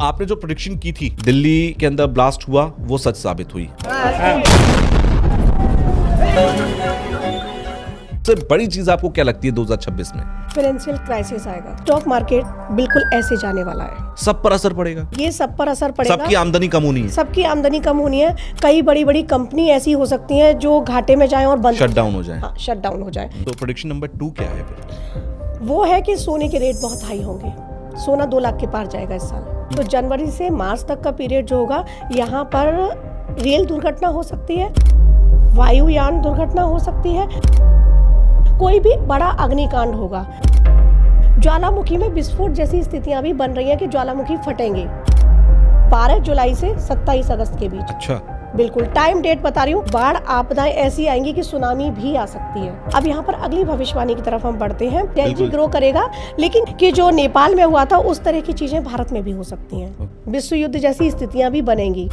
आपने जो प्रेडिक्शन की थी दिल्ली के अंदर ब्लास्ट हुआ वो सच साबित हुई। सबसे बड़ी चीज आपको क्या लगती है 2026 में? फाइनेंशियल क्राइसिस आएगा। स्टॉक मार्केट बिल्कुल ऐसे जाने वाला है। सब पर असर पड़ेगा। ये सब पर असर पड़ेगा। सबकी आमदनी कम होनी है। सबकी आमदनी कम होनी है। कई बड़ी बड़ी कंपनी ऐसी हो सकती हैं जो घाटे में जाएं और बंद शट डाउन हो जाए। हाँ, शट डाउन हो जाए। तो प्रेडिक्शन नंबर 2 क्या है फिर? वो है कि सोने के रेट बहुत हाई होंगे। सोना 2 लाख के पार जाएगा इस साल। तो जनवरी से मार्च तक का पीरियड जो होगा, यहाँ पर रेल दुर्घटना हो सकती है, वायुयान दुर्घटना हो सकती है, कोई भी बड़ा अग्निकांड होगा। ज्वालामुखी में विस्फोट जैसी स्थितियां भी बन रही हैं कि ज्वालामुखी फटेंगे 12 जुलाई से 27 अगस्त के बीच। अच्छा, बिल्कुल टाइम डेट बता रही हूँ। बाढ़ आपदाएं ऐसी आएंगी कि सुनामी भी आ सकती है। अब यहाँ पर अगली भविष्यवाणी की तरफ हम बढ़ते हैं। टेंजी ग्रो करेगा, लेकिन कि जो नेपाल में हुआ था उस तरह की चीजें भारत में भी हो सकती हैं। विश्व युद्ध जैसी स्थितियां भी बनेंगी।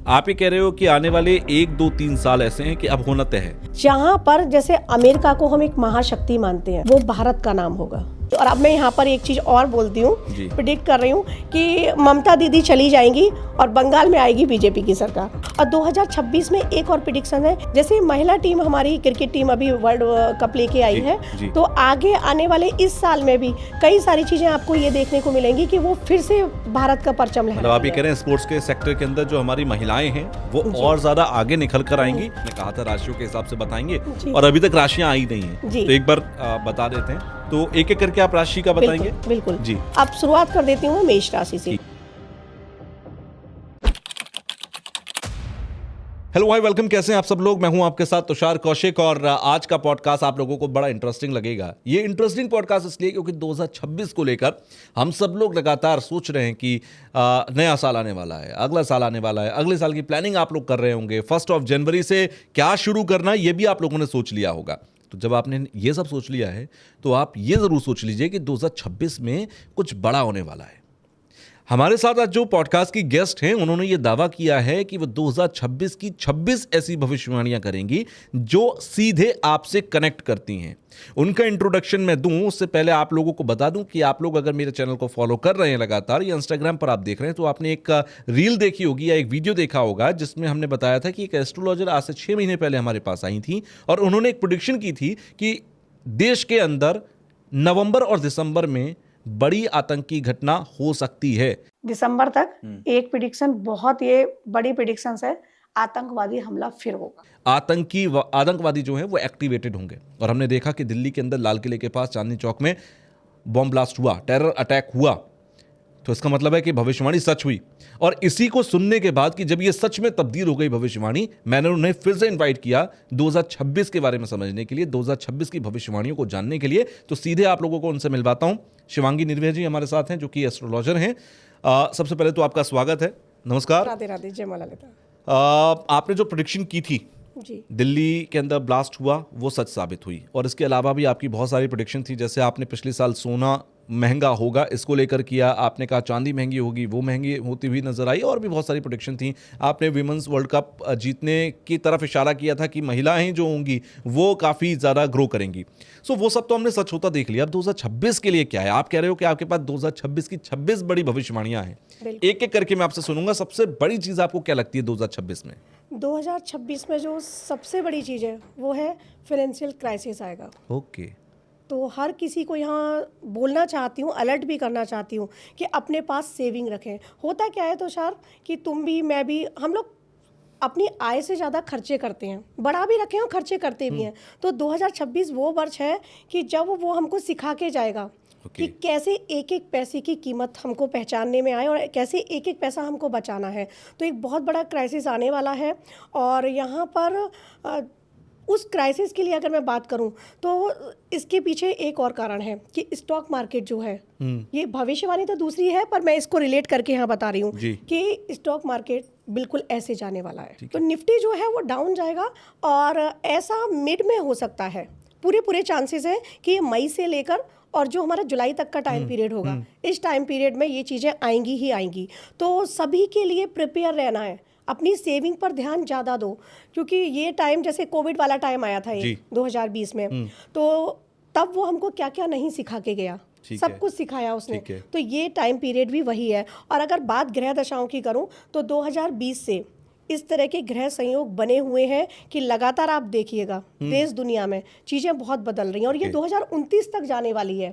आप ये कह रहे हो कि आने वाले 1, 2, 3 साल ऐसे हैं कि अब होना तय है। जहाँ पर जैसे अमेरिका को हम एक महाशक्ति मानते हैं, वो भारत का नाम होगा। और अब मैं यहाँ पर एक चीज और बोलती हूँ, प्रेडिक्ट कर रही हूँ कि ममता दीदी चली जाएंगी और बंगाल में आएगी बीजेपी की सरकार। और 2026 में एक और प्रेडिक्शन है, जैसे महिला टीम हमारी क्रिकेट टीम अभी वर्ल्ड कप लेके आई है, तो आगे आने वाले इस साल में भी कई सारी चीजें आपको ये देखने को मिलेंगी कि वो फिर से भारत का परचम लहराएंगी। मतलब आप ये कह रहे हैं स्पोर्ट्स के सेक्टर के अंदर जो हमारी महिलाएं हैं वो और ज्यादा आगे निखर कर आएंगी। मैंने कहा था राशियों के हिसाब से बताएंगे, और अभी तक राशियां आई नहीं है, तो एक बार बता देते हैं। तो एक एक करके आप राशि का बताएंगे। बिल्कुल जी। अब शुरुआत कर देती हूँ मेष राशि से। हेलो भाई, वेलकम। कैसे हैं आप सब लोग? मैं हूं आपके साथ तुषार कौशिक, और आज का पॉडकास्ट आप लोगों को बड़ा इंटरेस्टिंग लगेगा। ये इंटरेस्टिंग पॉडकास्ट इसलिए क्योंकि 2026 को लेकर हम सब लोग लगातार सोच रहे हैं कि नया साल आने वाला है, अगला साल आने वाला है, अगले साल की प्लानिंग आप लोग कर रहे होंगे। 1 जनवरी से क्या शुरू करना, ये भी आप लोगों ने सोच लिया होगा। तो जब आपने ये सब सोच लिया है तो आप ये ज़रूर सोच लीजिए कि 2026 में कुछ बड़ा होने वाला है। हमारे साथ आज जो पॉडकास्ट की गेस्ट हैं, उन्होंने ये दावा किया है कि वो 2026 की 26 ऐसी भविष्यवाणियां करेंगी जो सीधे आपसे कनेक्ट करती हैं। उनका इंट्रोडक्शन मैं दूं उससे पहले आप लोगों को बता दूं कि आप लोग अगर मेरे चैनल को फॉलो कर रहे हैं लगातार, या इंस्टाग्राम पर आप देख रहे हैं, तो आपने एक रील देखी होगी या एक वीडियो देखा होगा जिसमें हमने बताया था कि एक एस्ट्रोलॉजर आज से 6 महीने पहले हमारे पास आई थी और उन्होंने एक प्रेडिक्शन की थी कि देश के अंदर नवंबर और दिसंबर में बड़ी आतंकी घटना हो सकती है। दिसंबर तक एक प्रेडिक्शन, बहुत ये बड़ी प्रेडिक्शन है, आतंकवादी हमला फिर होगा। आतंकवादी जो है वो एक्टिवेटेड होंगे। और हमने देखा कि दिल्ली के अंदर लाल किले के पास चांदनी चौक में बॉम्ब ब्लास्ट हुआ, टेरर अटैक हुआ। तो इसका मतलब है कि भविष्यवाणी सच हुई। और इसी को सुनने के बाद कि जब ये सच में तब्दील हो गई भविष्यवाणी, मैंने उन्हें फिर से इनवाइट किया 2026 के बारे में समझने के लिए, 2026 की भविष्यवाणियों को जानने के लिए। तो सीधे आप लोगों को उनसे मिलवाता हूं। शिवांगी निर्भय जी हमारे साथ हैं, जो कि एस्ट्रोलॉजर हैं। सबसे पहले तो आपका स्वागत है। नमस्कार। राधे राधे, जय मां ललिता। आपने जो प्रेडिक्शन की थी जी, दिल्ली के अंदर ब्लास्ट हुआ वो सच साबित हुई, और इसके अलावा भी आपकी बहुत सारी प्रेडिक्शन थी। जैसे आपने पिछले साल सोना महंगा होगा इसको लेकर किया, आपने कहा चांदी महंगी होगी, वो महंगी होती हुई नजर आई, और भी बहुत सारी प्रेडिक्शन थी। आपने विमेंस वर्ल्ड कप जीतने की तरफ इशारा किया था कि महिलाएं जो होंगी वो काफ़ी ज़्यादा ग्रो करेंगी। सो वो सब तो हमने सच होता देख लिया। अब 2026 के लिए क्या है? आप कह रहे हो कि आपके पास 2026 की 26 बड़ी भविष्यवाणियां हैं। एक एक करके मैं आपसे सुनूंगा। सबसे बड़ी चीज़ आपको क्या लगती है 2026 में? 2026 में जो सबसे बड़ी चीज़ है वो है फाइनेंशियल क्राइसिस आएगा। ओके। तो हर किसी को यहाँ बोलना चाहती हूँ, अलर्ट भी करना चाहती हूँ कि अपने पास सेविंग रखें। होता क्या है तुषार कि तुम भी, मैं भी, हम लोग अपनी आय से ज़्यादा खर्चे करते हैं, बढ़ा भी रखे हैं और खर्चे करते भी हैं। तो 2026 वो वर्ष है कि जब वो हमको सिखा के जाएगा कि कैसे एक एक पैसे की कीमत हमको पहचानने में आए और कैसे एक एक पैसा हमको बचाना है। तो एक बहुत बड़ा क्राइसिस आने वाला है। और यहाँ पर उस क्राइसिस के लिए अगर मैं बात करूं तो इसके पीछे एक और कारण है कि स्टॉक मार्केट जो है, ये भविष्यवाणी तो दूसरी है, पर मैं इसको रिलेट करके यहाँ बता रही हूँ कि स्टॉक मार्केट बिल्कुल ऐसे जाने वाला है। तो निफ्टी जो है वो डाउन जाएगा, और ऐसा मिड में हो सकता है, पूरे चांसेस हैं कि मई से लेकर और जो हमारा जुलाई तक का टाइम पीरियड होगा, इस टाइम पीरियड में ये चीज़ें आएंगी ही आएंगी। तो सभी के लिए प्रिपेयर रहना है, अपनी सेविंग पर ध्यान ज़्यादा दो, क्योंकि ये टाइम जैसे कोविड वाला टाइम आया था 2020 में, तो तब वो हमको क्या क्या नहीं सिखा के गया। ठीक सब है। कुछ सिखाया उसने। ठीक है। तो ये टाइम पीरियड भी वही है। और अगर बात ग्रह दशाओं की करूं तो 2020 से इस तरह के ग्रह संयोग बने हुए हैं कि लगातार आप देखिएगा देश दुनिया में चीज़ें बहुत बदल रही हैं। और ये ओके। 2029 तक जाने वाली है,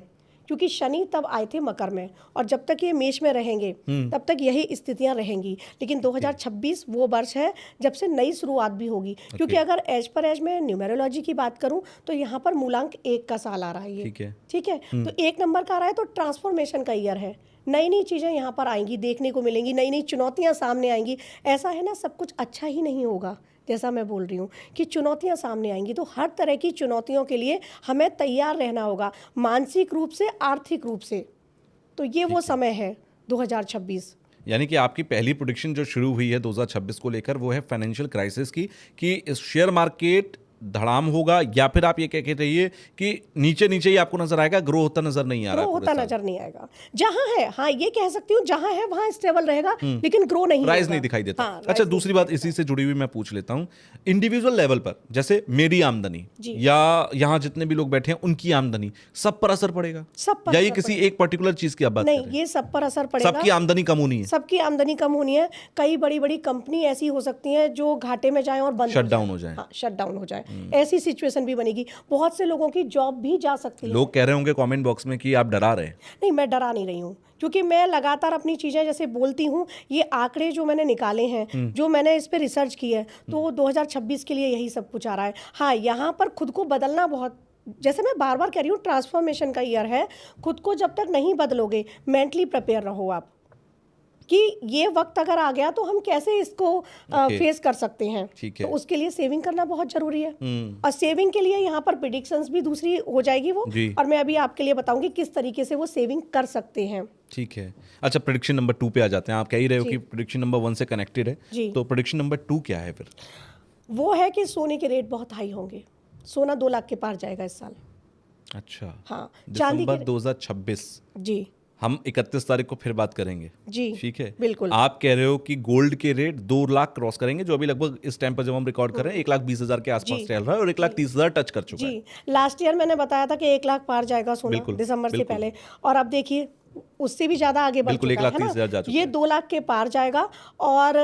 क्योंकि शनि तब आए थे मकर में, और जब तक ये मेष में रहेंगे तब तक यही स्थितियां रहेंगी। लेकिन 2026 वो वर्ष है जब से नई शुरुआत भी होगी, क्योंकि अगर एज पर एज मैं न्यूमेरोलॉजी की बात करूं तो यहाँ पर मूलांक 1 का साल आ रहा है ये। ठीक है। ठीक है, तो 1 नंबर का आ रहा है, तो ट्रांसफॉर्मेशन का ईयर है। नई नई चीज़ें यहाँ पर आएंगी, देखने को मिलेंगी, नई नई चुनौतियाँ सामने आएंगी। ऐसा है ना, सब कुछ अच्छा ही नहीं होगा, जैसा मैं बोल रही हूँ कि चुनौतियाँ सामने आएंगी। तो हर तरह की चुनौतियों के लिए हमें तैयार रहना होगा, मानसिक रूप से, आर्थिक रूप से। तो ये वो समय है 2026। यानी कि आपकी पहली प्रेडिक्शन जो शुरू हुई है 2026 को लेकर वो है फाइनेंशियल क्राइसिस की, कि इस शेयर मार्केट धड़ाम होगा, या फिर आप ये कह के रहिए कि नीचे नीचे ही आपको नजर आएगा, ग्रो होता नजर नहीं आ रहा ग्रो है होता नजर नहीं आएगा। जहां है, हाँ ये कह सकती हूँ, जहां है वहां स्टेबल रहेगा, लेकिन ग्रो नहीं राइज होगा। नहीं दिखाई देता। हाँ, अच्छा, rise दूसरी नहीं बात इसी से जुड़ी हुई मैं पूछ लेता हूँ, इंडिविजुअल लेवल पर जैसे मेरी आमदनी जी। या यहाँ जितने भी लोग बैठे हैं उनकी आमदनी, सब पर असर पड़ेगा, सब पर या ये असर किसी एक पर्टिकुलर चीज की आप बात कर नहीं, रहे हैं? ये सब पर असर पड़ेगा। सबकी आमदनी कम होनी है, सबकी आमदनी कम होनी है। कई बड़ी बड़ी कंपनी ऐसी हो सकती हैं जो घाटे में जाए और बंद शट डाउन हो जाए। हाँ, शट डाउन हो जाए। ऐसी सिचुएशन भी बनेगी, बहुत से लोगों की जॉब भी जा सकती है। लोग कह रहे होंगे कमेंट बॉक्स में कि आप डरा रहे हैं। नहीं, मैं डरा नहीं रही हूँ, क्योंकि मैं लगातार अपनी चीज़ें जैसे बोलती हूँ, ये आंकड़े जो मैंने निकाले हैं, जो मैंने इस पे रिसर्च की है, तो 2026 के लिए यही सब कुछ आ रहा है। हाँ, यहाँ पर खुद को बदलना बहुत, जैसे मैं बार बार कह रही हूँ, ट्रांसफॉर्मेशन का ईयर है। खुद को जब तक नहीं बदलोगे, मेंटली प्रिपेयर रहो आप कि ये वक्त अगर आ गया तो हम कैसे इसको फेस कर सकते हैं। ठीक है। तो उसके लिए सेविंग करना बहुत जरूरी है। और सेविंग के लिए यहाँ पर प्रिडिक्शंस भी दूसरी हो जाएगी वो, जी। और मैं अभी आपके लिए बताऊंगी किस तरीके से वो सेविंग कर सकते हैं। ठीक है। अच्छा, प्रेडिक्शन नंबर 2 पे आ जाते हैं। आप कह ही रहे हो जी। कि प्रेडिक्शन नंबर 1 से कनेक्टेड है, जी। तो प्रेडिक्शन नंबर 2 क्या है फिर? वो है कि सोने के रेट बहुत हाई होंगे। सोना 2 लाख के पार जाएगा इस साल। अच्छा, हाँ, चांदी दिसंबर के 2026। जी हम 31 तारीख को फिर बात करेंगे। जी ठीक है, बिल्कुल। आप कह रहे हो कि गोल्ड के रेट 2 लाख क्रॉस करेंगे, जो अभी लगभग इस टाइम पर जब हम रिकॉर्ड कर रहे हैं 1,20,000 के आसपास जी। चल रहा है, और 1,30,000 टच कर चुका है। जी, लास्ट ईयर मैंने बताया था कि 1 लाख पार जाएगा सोना बिल्कुल, दिसंबर से बिल्कुल। पहले, और अब देखिए उससे भी ज़्यादा आगे बढ़ बिल्कुल, चुका है 1,30,000 जा ना। चुका ये है। 2 लाख के पार जाएगा। और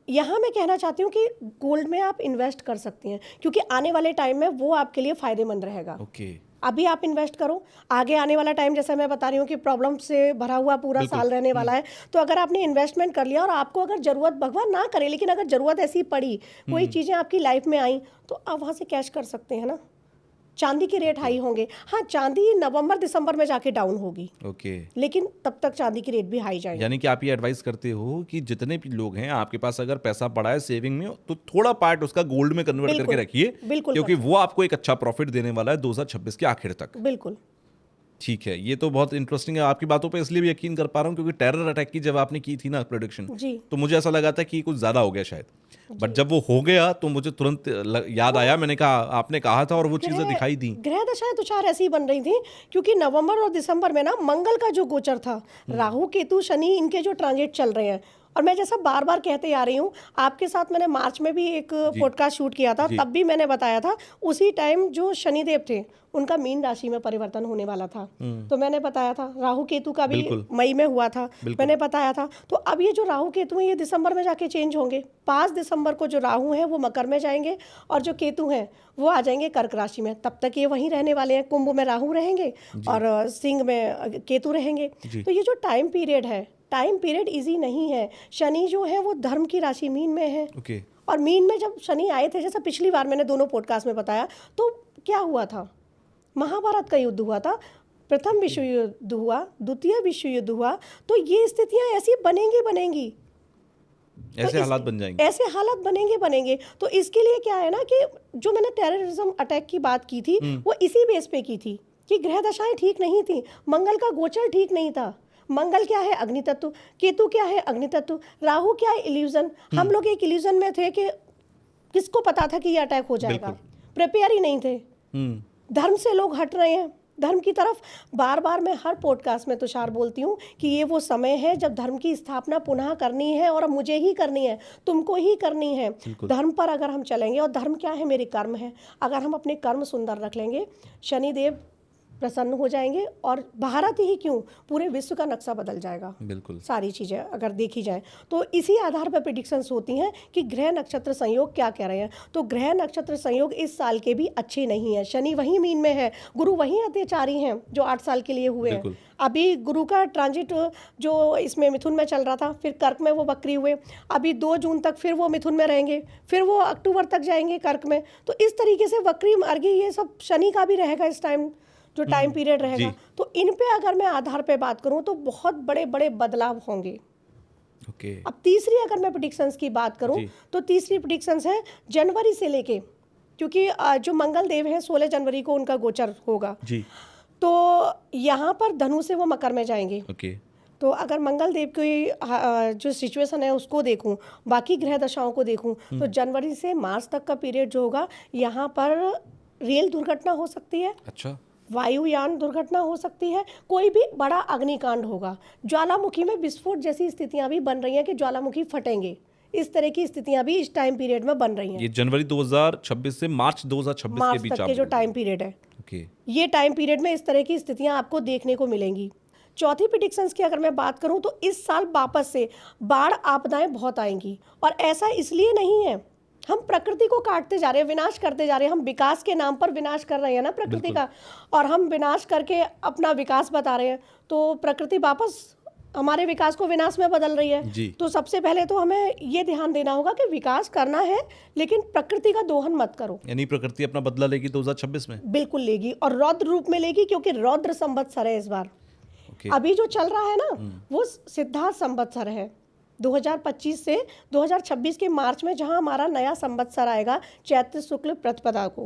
यहाँ मैं कहना चाहती हूँ कि गोल्ड में आप इन्वेस्ट कर सकती हैं, क्योंकि आने वाले टाइम में वो आपके लिए फ़ायदेमंद रहेगा। ओके। अभी आप इन्वेस्ट करो, आगे आने वाला टाइम, जैसे मैं बता रही हूँ कि प्रॉब्लम से भरा हुआ पूरा साल रहने वाला है, तो अगर आपने इन्वेस्टमेंट कर लिया और आपको अगर ज़रूरत, भगवान ना करे, लेकिन अगर ज़रूरत ऐसी पड़ी, कोई चीज़ें आपकी लाइफ में आई, तो आप वहाँ से कैश कर सकते हैं ना। चांदी के रेट हाई होंगे। हाँ, चांदी नवंबर दिसंबर में जाके डाउन होगी, ओके, लेकिन तब तक चांदी की रेट भी हाई जाएगी। यानी कि आप ये एडवाइस करते हो कि जितने भी लोग हैं, आपके पास अगर पैसा पड़ा है सेविंग में, तो थोड़ा पार्ट उसका गोल्ड में कन्वर्ट बिल्कुल, करके रखिए, बिल्कुल क्योंकि वो आपको एक अच्छा प्रॉफिट देने वाला है 2026 के आखिर तक। बिल्कुल। ठीक है, ये तो बहुत इंटरेस्टिंग है। आपकी बातों पे इसलिए भी यकीन कर पा रहा हूँ क्योंकि टेरर अटैक की जब आपने की थी ना प्रोडिक्शन, जी तो मुझे ऐसा लगा था कि कुछ ज़्यादा हो गया शायद, बट जब वो हो गया तो मुझे तुरंत याद आया, मैंने कहा आपने कहा था, और वो चीज़ें दिखाई दी। ग्रह दशाएं तुषार ऐसी ही बन रही थी, क्योंकि नवंबर और दिसंबर में ना मंगल का जो गोचर था, राहु केतु शनि, इनके जो ट्रांजिट चल रहे हैं। और मैं जैसा बार बार कहते आ रही हूँ, आपके साथ मैंने मार्च में भी एक पॉडकास्ट शूट किया था, तब भी मैंने बताया था, उसी टाइम जो शनिदेव थे उनका मीन राशि में परिवर्तन होने वाला था। तो मैंने बताया था, राहु केतु का भी मई में हुआ था, मैंने बताया था। तो अब ये जो राहु केतु हैं, ये दिसंबर में जाके चेंज होंगे। 5 दिसंबर को जो राहु हैं वो मकर में जाएंगे, और जो केतु हैं वो आ जाएंगे कर्क राशि में। तब तक ये वहीं रहने वाले हैं, कुंभ में राहु रहेंगे और सिंह में केतु रहेंगे। तो ये जो टाइम पीरियड है, टाइम पीरियड इजी नहीं है। शनि जो है वो धर्म की राशि मीन में है, ओके। और मीन में जब शनि आए थे, जैसा पिछली बार मैंने दोनों पॉडकास्ट में बताया, तो क्या हुआ था, महाभारत का युद्ध हुआ था, प्रथम विश्व युद्ध हुआ, द्वितीय विश्व युद्ध हुआ। तो ये स्थितियां ऐसी बनेंगी, ऐसे हालात बन जाएंगे, ऐसे हालात बनेंगे। तो इसके लिए क्या है ना, कि जो मैंने टेररिज्म अटैक की बात की थी, वो इसी बेस पे की थी कि ग्रह दशाएं ठीक नहीं थी, मंगल का गोचर ठीक नहीं था। मंगल क्या है, अग्नि तत्व, केतु क्या है, अग्नि तत्व, राहु क्या है, इल्यूजन। हम लोग एक इल्यूजन में थे कि किसको पता था कि ये अटैक हो जाएगा, प्रिपेयर ही नहीं थे। धर्म से लोग हट रहे हैं धर्म की तरफ। बार बार मैं हर पॉडकास्ट में तुषार बोलती हूँ कि ये वो समय है जब धर्म की स्थापना पुनः करनी है, और मुझे ही करनी है, तुमको ही करनी है। धर्म पर अगर हम चलेंगे, और धर्म क्या है, मेरे कर्म है, अगर हम अपने कर्म सुंदर रख लेंगे, शनिदेव प्रसन्न हो जाएंगे और भारत ही क्यों, पूरे विश्व का नक्शा बदल जाएगा। बिल्कुल। सारी चीज़ें अगर देखी जाए तो इसी आधार पर प्रिडिक्शंस होती हैं कि ग्रह नक्षत्र संयोग क्या कह रहे हैं। तो ग्रह नक्षत्र संयोग इस साल के भी अच्छे नहीं है। शनि वहीं मीन में है, गुरु वहीं अत्याचारी हैं जो 8 साल के लिए हुए हैं। बिल्कुल। अभी गुरु का ट्रांजिट जो इसमें मिथुन में चल रहा था, फिर कर्क में वो वक्री हुए, अभी 2 जून तक फिर वो मिथुन में रहेंगे, फिर वो अक्टूबर तक जाएंगे कर्क में। तो इस तरीके से वक्री मार्गी ये सब शनि का भी रहेगा इस टाइम, जो टाइम पीरियड रहेगा। तो इन पे अगर मैं आधार पे बात करूं तो बहुत बड़े बड़े बदलाव होंगे। ओके। अब तीसरी अगर मैं प्रेडिक्शंस की बात करूं तो तीसरी प्रेडिक्शंस है जनवरी से लेके, क्योंकि जो मंगल देव हैं 16 जनवरी को उनका गोचर होगा जी। तो यहाँ पर धनु से वो मकर में जाएंगे। ओके। तो अगर मंगल देव की जो सिचुएशन है उसको देखूं, बाकी ग्रह दशाओं को देखूं, तो जनवरी से मार्च तक का पीरियड जो होगा, यहाँ पर रेल दुर्घटना हो सकती है, अच्छा। वायुयान दुर्घटना हो सकती है, कोई भी बड़ा अग्निकांड होगा, ज्वालामुखी में विस्फोट जैसी स्थितियां भी बन रही हैं कि ज्वालामुखी फटेंगे। इस तरह की स्थितियां भी इस टाइम पीरियड में बन रही हैं। ये जनवरी 2026 से मार्च 2026 के बीच तक आप के जो बोल रहे टाइम हैं। पीरियड है, ओके। ये टाइम पीरियड में इस तरह की स्थितियां आपको देखने को मिलेंगी। चौथी प्रेडिक्शंस की अगर मैं बात करूं तो इस साल वापस से बाढ़ आपदाएं बहुत आएंगी, और ऐसा इसलिए नहीं है, हम प्रकृति को काटते जा रहे हैं, विनाश करते जा रहे हैं, हम विकास के नाम पर विनाश कर रहे हैं ना प्रकृति का, और हम विनाश करके अपना विकास बता रहे हैं, तो प्रकृति वापस हमारे विकास को विनाश में बदल रही है। जी। तो सबसे पहले तो हमें ये ध्यान देना होगा कि विकास करना है, लेकिन प्रकृति का दोहन मत करो। यानी प्रकृति अपना बदला लेगी 2026 में? बिल्कुल लेगी, और रौद्र रूप में लेगी, क्योंकि रौद्र संवत्सर है इस बार। ओके। अभी जो चल रहा है ना वो सिद्धार्थ संवत्सर है। 2025 से 2026 के मार्च में जहां हमारा नया संवत्सर आएगा चैत्र शुक्ल प्रतिपदा को,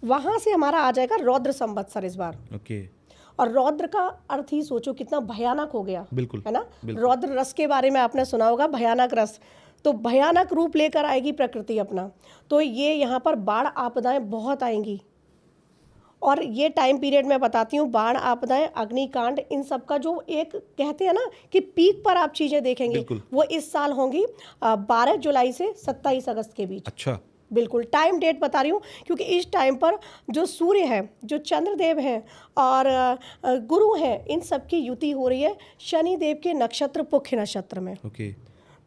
वहां से हमारा आ जाएगा रौद्र संवत्सर इस बार। ओके। और रौद्र का अर्थ ही सोचो कितना भयानक हो गया। बिल्कुल। है ना। रौद्र रस के बारे में आपने सुना होगा, भयानक रस, तो भयानक रूप लेकर आएगी प्रकृति अपना। तो ये यहाँ पर बाढ़ आपदाएं बहुत आएंगी, और ये टाइम पीरियड में बताती हूँ, बाढ़ आपदाएं, अग्निकांड, इन सब का जो एक कहते हैं ना कि पीक पर आप चीजें देखेंगे, वो इस साल होंगी 12 जुलाई से 27 अगस्त के बीच। अच्छा। बिल्कुल टाइम डेट बता रही हूँ, क्योंकि इस टाइम पर जो सूर्य है, जो चंद्रदेव हैं और गुरु हैं, इन सब की युति हो रही है शनि देव के नक्षत्र पुख्य नक्षत्र में। ओके।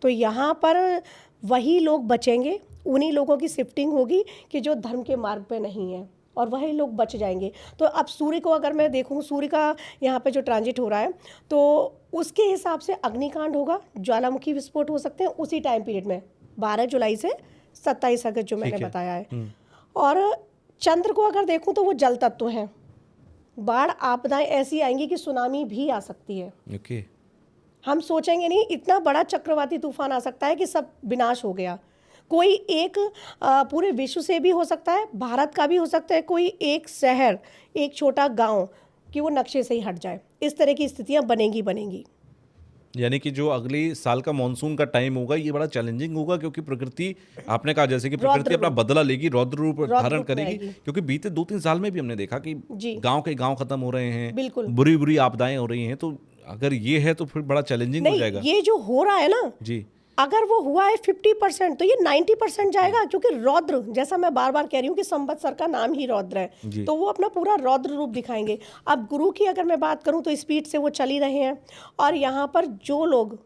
तो यहाँ पर वही लोग बचेंगे, उन्हीं लोगों की शिफ्टिंग होगी कि जो धर्म के मार्ग पे नहीं है, और वही लोग बच जाएंगे। तो अब सूर्य को अगर मैं देखूं, सूर्य का यहाँ पे जो ट्रांजिट हो रहा है, तो उसके हिसाब से अग्निकांड होगा, ज्वालामुखी विस्फोट हो सकते हैं उसी टाइम पीरियड में, 12 जुलाई से 27 अगस्त जो मैंने बताया है। और चंद्र को अगर देखूं तो वो जल तत्व है, बाढ़ आपदाएं ऐसी आएंगी कि सुनामी भी आ सकती है। ओके। हम सोचेंगे नहीं, इतना बड़ा चक्रवाती तूफान आ सकता है कि सब विनाश हो गया। कोई एक पूरे विश्व से भी हो सकता है, भारत का भी हो सकता है, कोई एक शहर, एक छोटा गांव कि वो नक्शे से ही हट जाए। इस तरह की स्थितियां बनेंगी। यानी कि जो अगले साल का मानसून का टाइम होगा ये बड़ा चैलेंजिंग होगा, क्योंकि प्रकृति, आपने कहा जैसे कि प्रकृति अपना बदला लेगी, रौद्र रूप धारण करेगी। क्योंकि बीते 2-3 साल में भी हमने देखा कि गांव के गांव खत्म हो रहे हैं, बिल्कुल बुरी बुरी आपदाएं हो रही हैं। तो अगर ये है तो फिर बड़ा चैलेंजिंग हो जाएगा। ये जो हो रहा है ना जी, अगर वो हुआ है 50%, तो ये 90% जाएगा, क्योंकि रौद्र, जैसा मैं बार बार कह रही हूँ कि संवत्सर का नाम ही रौद्र है, तो वो अपना पूरा रौद्र रूप दिखाएंगे। अब गुरु की अगर मैं बात करूँ तो स्पीड से वो चल ही रहे हैं, और यहाँ पर जो लोग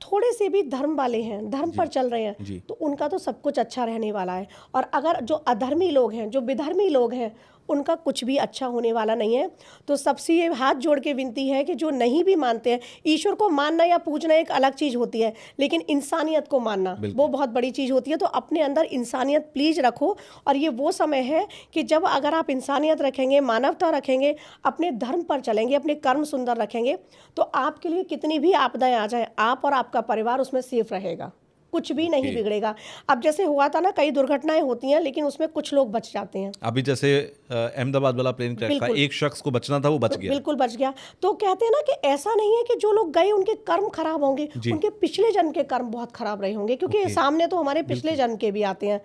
थोड़े से भी धर्म वाले हैं, धर्म पर चल रहे हैं, तो उनका तो सब कुछ अच्छा रहने वाला है। और अगर जो अधर्मी लोग हैं, जो विधर्मी लोग हैं, उनका कुछ भी अच्छा होने वाला नहीं है। तो सबसे ये हाथ जोड़ के विनती है कि जो नहीं भी मानते हैं, ईश्वर को मानना या पूजना एक अलग चीज़ होती है, लेकिन इंसानियत को मानना वो बहुत बड़ी चीज़ होती है। तो अपने अंदर इंसानियत प्लीज़ रखो, और ये वो समय है कि जब अगर आप इंसानियत रखेंगे, मानवता रखेंगे, अपने धर्म पर चलेंगे, अपने कर्म सुंदर रखेंगे, तो आपके लिए कितनी भी आपदाएं आ जाए, आप और आपका परिवार उसमें सेफ रहेगा, कुछ भी नहीं बिगड़ेगा। अब जैसे हुआ था ना, कई दुर्घटनाएं होती हैं, लेकिन उसमें कुछ लोग बच जाते हैं। अभी जैसे अहमदाबाद वाला प्लेन क्रैश था, एक शख्स को बचना था, वो बच गया। बिल्कुल बच गया। तो कहते हैं ना कि ऐसा नहीं है कि जो लोग गए उनके कर्म खराब होंगे, उनके पिछले जन्म के कर्म बहुत खराब रहे होंगे, क्योंकि सामने तो हमारे पिछले जन्म के भी आते हैं,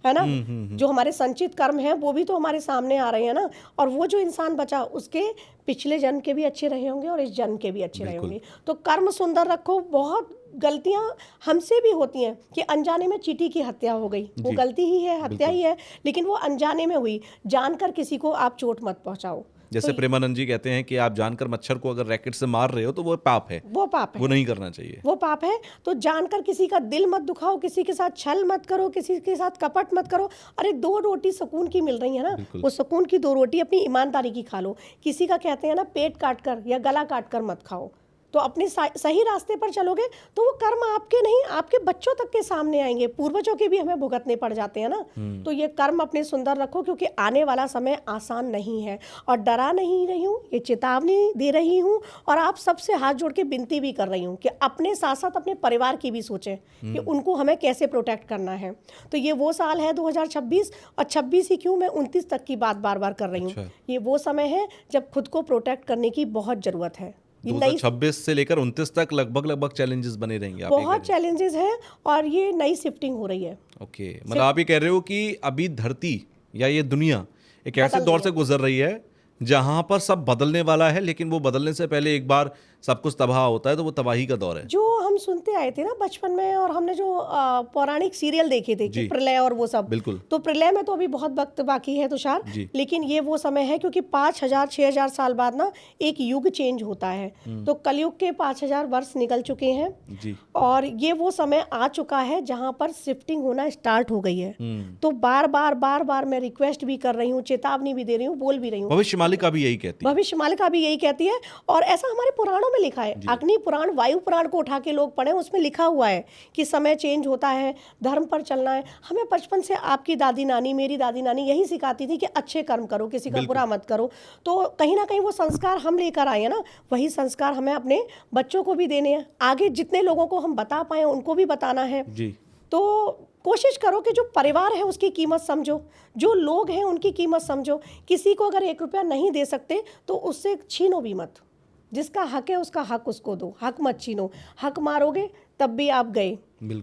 है ना। जो हमारे संचित कर्म हैं वो भी तो हमारे सामने आ रहे हैं ना, और वो जो इंसान बचा उसके पिछले जन्म के भी अच्छे रहे होंगे और इस जन्म के भी अच्छे रहे होंगे। तो कर्म सुंदर रखो। बहुत गलतियां हमसे भी होती हैं कि अनजाने में चींटी की हत्या हो गई, वो गलती ही है, हत्या ही है, लेकिन वो अनजाने में हुई। जानकर किसी को आप चोट मत पहुंचाओ, जैसे प्रेमानंद जी कहते हैं कि आप जानकर मच्छर को अगर रैकेट से मार रहे हो तो वो पाप है, वो पाप है, वो नहीं करना चाहिए। वो पाप है। तो जानकर किसी का दिल मत दुखाओ, किसी के साथ छल मत करो, किसी के साथ कपट मत करो। अरे 2 रोटी सुकून की मिल रही है ना, वो सुकून की 2 रोटी अपनी ईमानदारी की खा लो। किसी का कहते हैं ना पेट काट कर या गला काट कर मत खाओ। तो अपने सही रास्ते पर चलोगे तो वो कर्म आपके नहीं, आपके बच्चों तक के सामने आएंगे। पूर्वजों के भी हमें भुगतने पड़ जाते हैं ना। तो ये कर्म अपने सुंदर रखो, क्योंकि आने वाला समय आसान नहीं है। और डरा नहीं रही हूँ, ये चेतावनी दे रही हूँ, और आप सबसे हाथ जोड़ के विनती भी कर रही हूँ कि अपने साथ साथ अपने परिवार की भी सोचें कि उनको हमें कैसे प्रोटेक्ट करना है। तो ये वो साल है 2026, और 26 ही क्यों, मैं 29 तक की बात बार बार कर रही हूँ। ये वो समय है जब खुद को प्रोटेक्ट करने की बहुत ज़रूरत है। 2026 से लेकर 29 तक लगभग चैलेंजेस बने रहेंगे, आप बहुत चैलेंजेस हैं, और ये नई शिफ्टिंग हो रही है। ओके, मतलब आप ये कह रहे हो कि अभी धरती या ये दुनिया एक ऐसे दौर से गुजर रही है जहां पर सब बदलने वाला है, लेकिन वो बदलने से पहले एक बार सब कुछ तबाह होता है, तो वो तबाही का दौर है। जो हम सुनते आए थे ना बचपन में, और हमने जो पौराणिक सीरियल देखे थे कि प्रलय और वो सब, बिल्कुल। तो प्रलय में तो अभी बहुत वक्त बाकी है तुषार, लेकिन ये वो समय है क्योंकि 5000-6000 साल बाद ना एक युग चेंज होता है। तो कलयुग के 5000 वर्ष निकल चुके हैं जी। और ये वो समय आ चुका है जहां पर शिफ्टिंग होना स्टार्ट हो गई है। तो बार बार मैं रिक्वेस्ट भी कर रही हूँ, चेतावनी भी दे रही हूँ, बोल भी रही हूँ। भविष्य मालिका भी यही कहती है, भविष्य मालिका भी यही कहती है, और ऐसा हमारे पुराणों में लिखा है। अग्नि पुराण, वायु पुराण को उठा के लोग पढ़े, उसमें लिखा हुआ है कि समय चेंज होता है, धर्म पर चलना है। हमें बचपन से आपकी दादी नानी, मेरी दादी नानी यही सिखाती थी कि अच्छे कर्म करो, किसी का बुरा मत करो। तो कहीं ना कहीं वो संस्कार हम लेकर आए हैं ना, वही संस्कार हमें अपने बच्चों को भी देने हैं। आगे जितने लोगों को हम बता पाए उनको भी बताना है। तो कोशिश करो कि जो परिवार है उसकी कीमत समझो, जो लोग हैं उनकी कीमत समझो। किसी को अगर 1 रुपया नहीं दे सकते तो उससे छीनो भी मत। जिसका हक है उसका हक उसको दो, हक मत छीनो। हक मारोगे तब भी आप गए,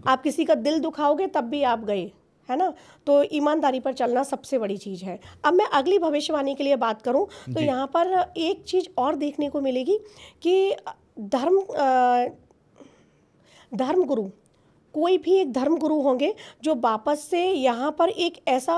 आप किसी का दिल दुखाओगे तब भी आप गए, है ना। तो ईमानदारी पर चलना सबसे बड़ी चीज़ है। अब मैं अगली भविष्यवाणी के लिए बात करूं तो यहाँ पर एक चीज़ और देखने को मिलेगी कि धर्म गुरु, कोई भी एक धर्म गुरु होंगे जो वापस से यहाँ पर एक ऐसा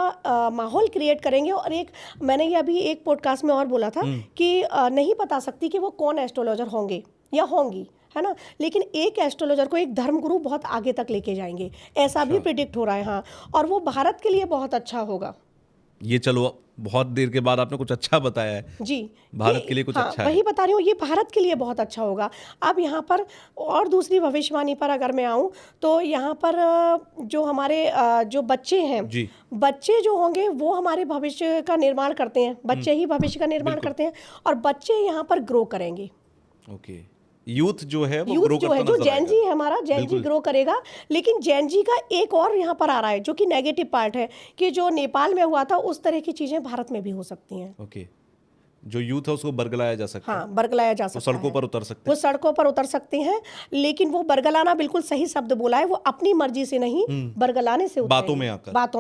माहौल क्रिएट करेंगे। और एक मैंने ये अभी एक पॉडकास्ट में और बोला था कि नहीं बता सकती कि वो कौन एस्ट्रोलॉजर होंगे या होंगी, है ना, लेकिन एक एस्ट्रोलॉजर को एक धर्म गुरु बहुत आगे तक लेके जाएंगे, ऐसा भी प्रिडिक्ट हो रहा है। हाँ, और वो भारत के लिए बहुत अच्छा होगा। ये चलो बहुत देर के बाद आपने कुछ अच्छा बताया है जी, भारत के लिए कुछ अच्छा है। वही बता रही हूँ, ये भारत के लिए बहुत अच्छा होगा। अब यहाँ पर और दूसरी भविष्यवाणी पर अगर मैं आऊँ तो यहाँ पर जो हमारे जो बच्चे हैं, बच्चे जो होंगे वो हमारे भविष्य का निर्माण करते हैं। बच्चे ही भविष्य का निर्माण करते हैं, और बच्चे यहाँ पर ग्रो करेंगे। ओके, यूथ जो है वो यूथ जो है, जो जैन जी है हमारा, जैन जी ग्रो करेगा। लेकिन जैन जी का एक और यहाँ पर आ रहा है जो कि नेगेटिव पार्ट है, कि जो नेपाल में हुआ था उस तरह की चीजें भारत में भी हो सकती हैं। ओके, जो यूथ है उसको बरगलाया जा सकता है। हाँ, बरगलाया जा सकता है, सड़कों पर उतर सकते हैं, वो सड़कों पर उतर सकते हैं। लेकिन वो बरगलाना बिल्कुल सही शब्द बोला है, वो अपनी मर्जी से नहीं, बरगलाने से बातों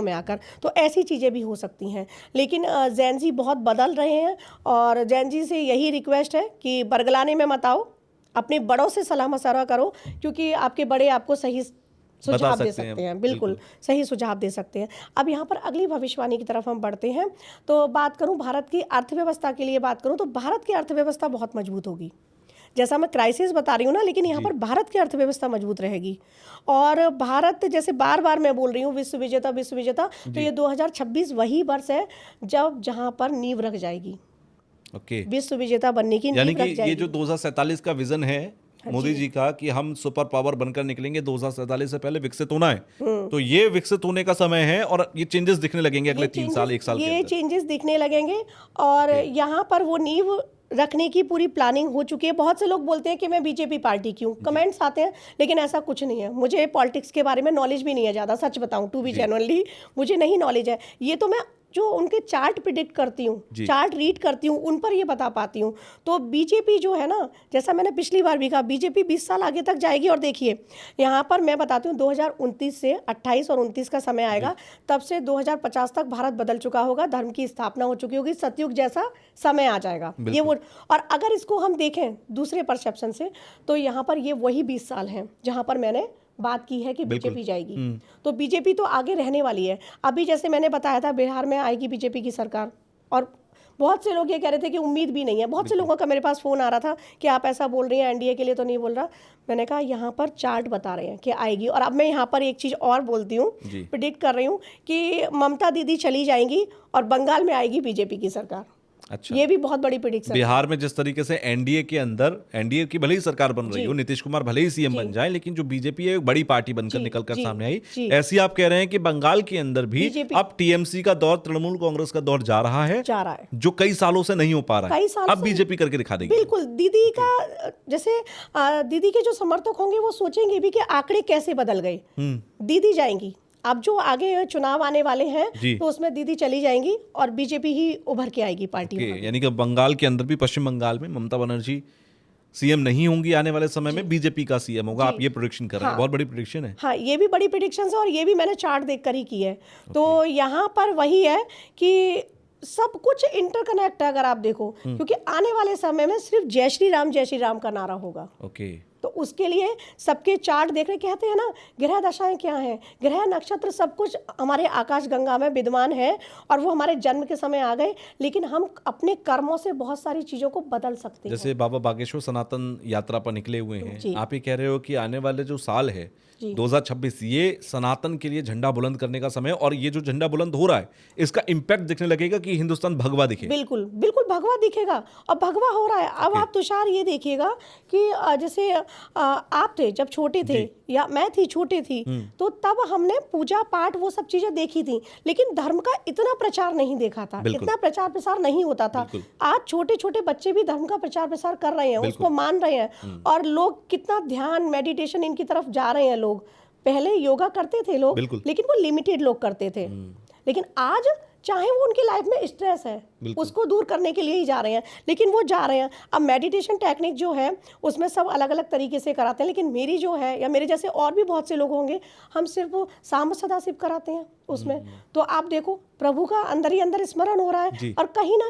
में आकर तो ऐसी चीजें भी हो सकती हैं। लेकिन जैन जी बहुत बदल रहे हैं, और जैन जी से यही रिक्वेस्ट है कि बरगलाने में मत आओ, अपने बड़ों से सलाह मशवरा करो, क्योंकि आपके बड़े आपको सही सुझाव दे सकते हैं। बिल्कुल सही सुझाव दे सकते हैं। अब यहाँ पर अगली भविष्यवाणी की तरफ हम बढ़ते हैं। तो बात करूँ भारत की अर्थव्यवस्था के लिए बात करूँ तो भारत की अर्थव्यवस्था बहुत मजबूत होगी। जैसा मैं क्राइसिस बता रही हूँ ना, लेकिन यहाँ पर भारत की अर्थव्यवस्था मजबूत रहेगी। और भारत, जैसे बार बार मैं बोल रही हूँ, विश्व विजेता, तो ये 2026 वही वर्ष है जहाँ पर नींव रख जाएगी। विश्व विजेता बनने की यानी कि ये जो 2047 का विजन है मोदी जी का, कि हम सुपर पावर बनकर निकलेंगे, 2047 से पहले विकसित होना है, तो ये विकसित होने का समय है, और ये चेंजेस दिखने लगेंगे अगले 3 साल 1 साल ये चेंजेस दिखने लगेंगे। और यहाँ पर वो नींव रखने की पूरी प्लानिंग हो चुकी है। बहुत से लोग बोलते हैं कि मैं बीजेपी पार्टी की हूँ, कमेंट्स आते हैं, लेकिन ऐसा कुछ नहीं है। मुझे पॉलिटिक्स के बारे में नॉलेज भी नहीं है ज़्यादा, सच बताऊँ, टू बी जेन्युइनली मुझे नहीं नॉलेज है। ये तो मैं जो उनके चार्ट प्रिडिक्ट करती हूँ, चार्ट रीड करती हूँ, उन पर ये बता पाती हूँ। तो बीजेपी जो है ना, जैसा मैंने पिछली बार भी कहा, बीजेपी 20 साल आगे तक जाएगी। और देखिए यहाँ पर मैं बताती हूँ, 2029 से 28 और 29 का समय आएगा, तब से 2050 तक भारत बदल चुका होगा, धर्म की स्थापना हो चुकी होगी, सतयुग जैसा समय आ जाएगा ये वो। और अगर इसको हम देखें दूसरे परसेप्शन से, तो यहाँ पर ये वही 20 साल हैं जहाँ पर मैंने बात की है कि बीजेपी जाएगी। तो बीजेपी तो आगे रहने वाली है। अभी जैसे मैंने बताया था, बिहार में आएगी बीजेपी की सरकार, और बहुत से लोग ये कह रहे थे कि उम्मीद भी नहीं है। बहुत से लोगों का मेरे पास फ़ोन आ रहा था कि आप ऐसा बोल रही हैं, एनडीए के लिए तो नहीं बोल रहा। मैंने कहा यहाँ पर चार्ट बता रहे हैं कि आएगी। और अब मैं यहाँ पर एक चीज़ और बोलती हूँ, प्रिडिक्ट कर रही हूँ कि ममता दीदी चली जाएंगी और बंगाल में आएगी बीजेपी की सरकार। अच्छा, ये भी बहुत बड़ी प्रिडिक्शन। बिहार में जिस तरीके से एनडीए के अंदर, एनडीए की भले ही सरकार बन रही हो, नीतीश कुमार भले ही सीएम बन जाए, लेकिन जो बीजेपी है एक बड़ी पार्टी बनकर निकलकर सामने आई, ऐसी आप कह रहे हैं कि बंगाल के अंदर भी अब टीएमसी का दौर, तृणमूल कांग्रेस का दौर जा रहा है, जो कई सालों से नहीं हो पा रहा है, अब बीजेपी करके दिखा देगी। बिल्कुल, दीदी का जैसे दीदी के जो समर्थक होंगे वो सोचेंगे भी कि आंकड़े कैसे बदल गए, दीदी जाएंगी। अब जो आगे चुनाव आने वाले हैं तो उसमें दीदी चली जाएंगी और बीजेपी ही उभर के आएगी पार्टी में। यानी कि बंगाल के अंदर भी, पश्चिम बंगाल में ममता बनर्जी सीएम नहीं होंगी आने वाले समय में, बीजेपी का सीएम होगा। आप ये प्रेडिक्शन कर रहे हैं, बहुत बड़ी प्रेडिक्शन है। हाँ, ये भी बड़ी प्रेडिक्शन है और ये भी मैंने चार्ट देखकर ही की है। तो यहाँ पर वही है कि सब कुछ इंटरकनेक्ट है अगर आप देखो, क्योंकि आने वाले समय में सिर्फ जय श्री राम का नारा होगा। तो उसके लिए सबके चार्ट देख रहे, कहते हैं ना ग्रह दशाएं क्या हैं, ग्रह नक्षत्र सब कुछ हमारे आकाश गंगा में विद्यमान है और वो हमारे जन्म के समय आ गए, लेकिन हम अपने कर्मों से बहुत सारी चीजों को बदल सकते हैं। जैसे बाबा बागेश्वर सनातन यात्रा पर निकले हुए हैं, आप ये कह रहे हो कि आने वाले जो साल है 2026, ये सनातन के लिए झंडा बुलंद करने का समय, और ये जो झंडा बुलंद हो रहा है इसका इम्पैक्ट दिखने लगेगा कि हिंदुस्तान भगवा दिखे। बिल्कुल बिल्कुल भगवा दिखेगा और भगवा हो रहा है। अब आप तुषार ये देखिएगा कि जैसे आप थे जब छोटे थे या मैं थी छोटे थी, तो तब हमने पूजा पाठ वो सब चीजें देखी थी, लेकिन धर्म का इतना प्रचार नहीं देखा था, इतना प्रचार प्रसार नहीं होता था। आज छोटे छोटे बच्चे भी धर्म का प्रचार प्रसार कर रहे हैं, उसको मान रहे हैं, और लोग कितना ध्यान मेडिटेशन इनकी तरफ जा रहे हैं। लोग पहले योगा करते थे लोग, लेकिन वो लिमिटेड लोग करते थे, लेकिन आज चाहे वो उनकी लाइफ में स्ट्रेस है उसको दूर करने के लिए ही जा रहे हैं, लेकिन वो जा रहे हैं। अब मेडिटेशन टेक्निक जो है उसमें सब अलग अलग तरीके से कराते हैं, लेकिन मेरी जो है या मेरे जैसे और भी बहुत से लोग होंगे, हम सिर्फ सांब सदाशिव कराते हैं उसमें। तो आप देखो प्रभु का अंदर ही अंदर स्मरण हो रहा है, और कहीं ना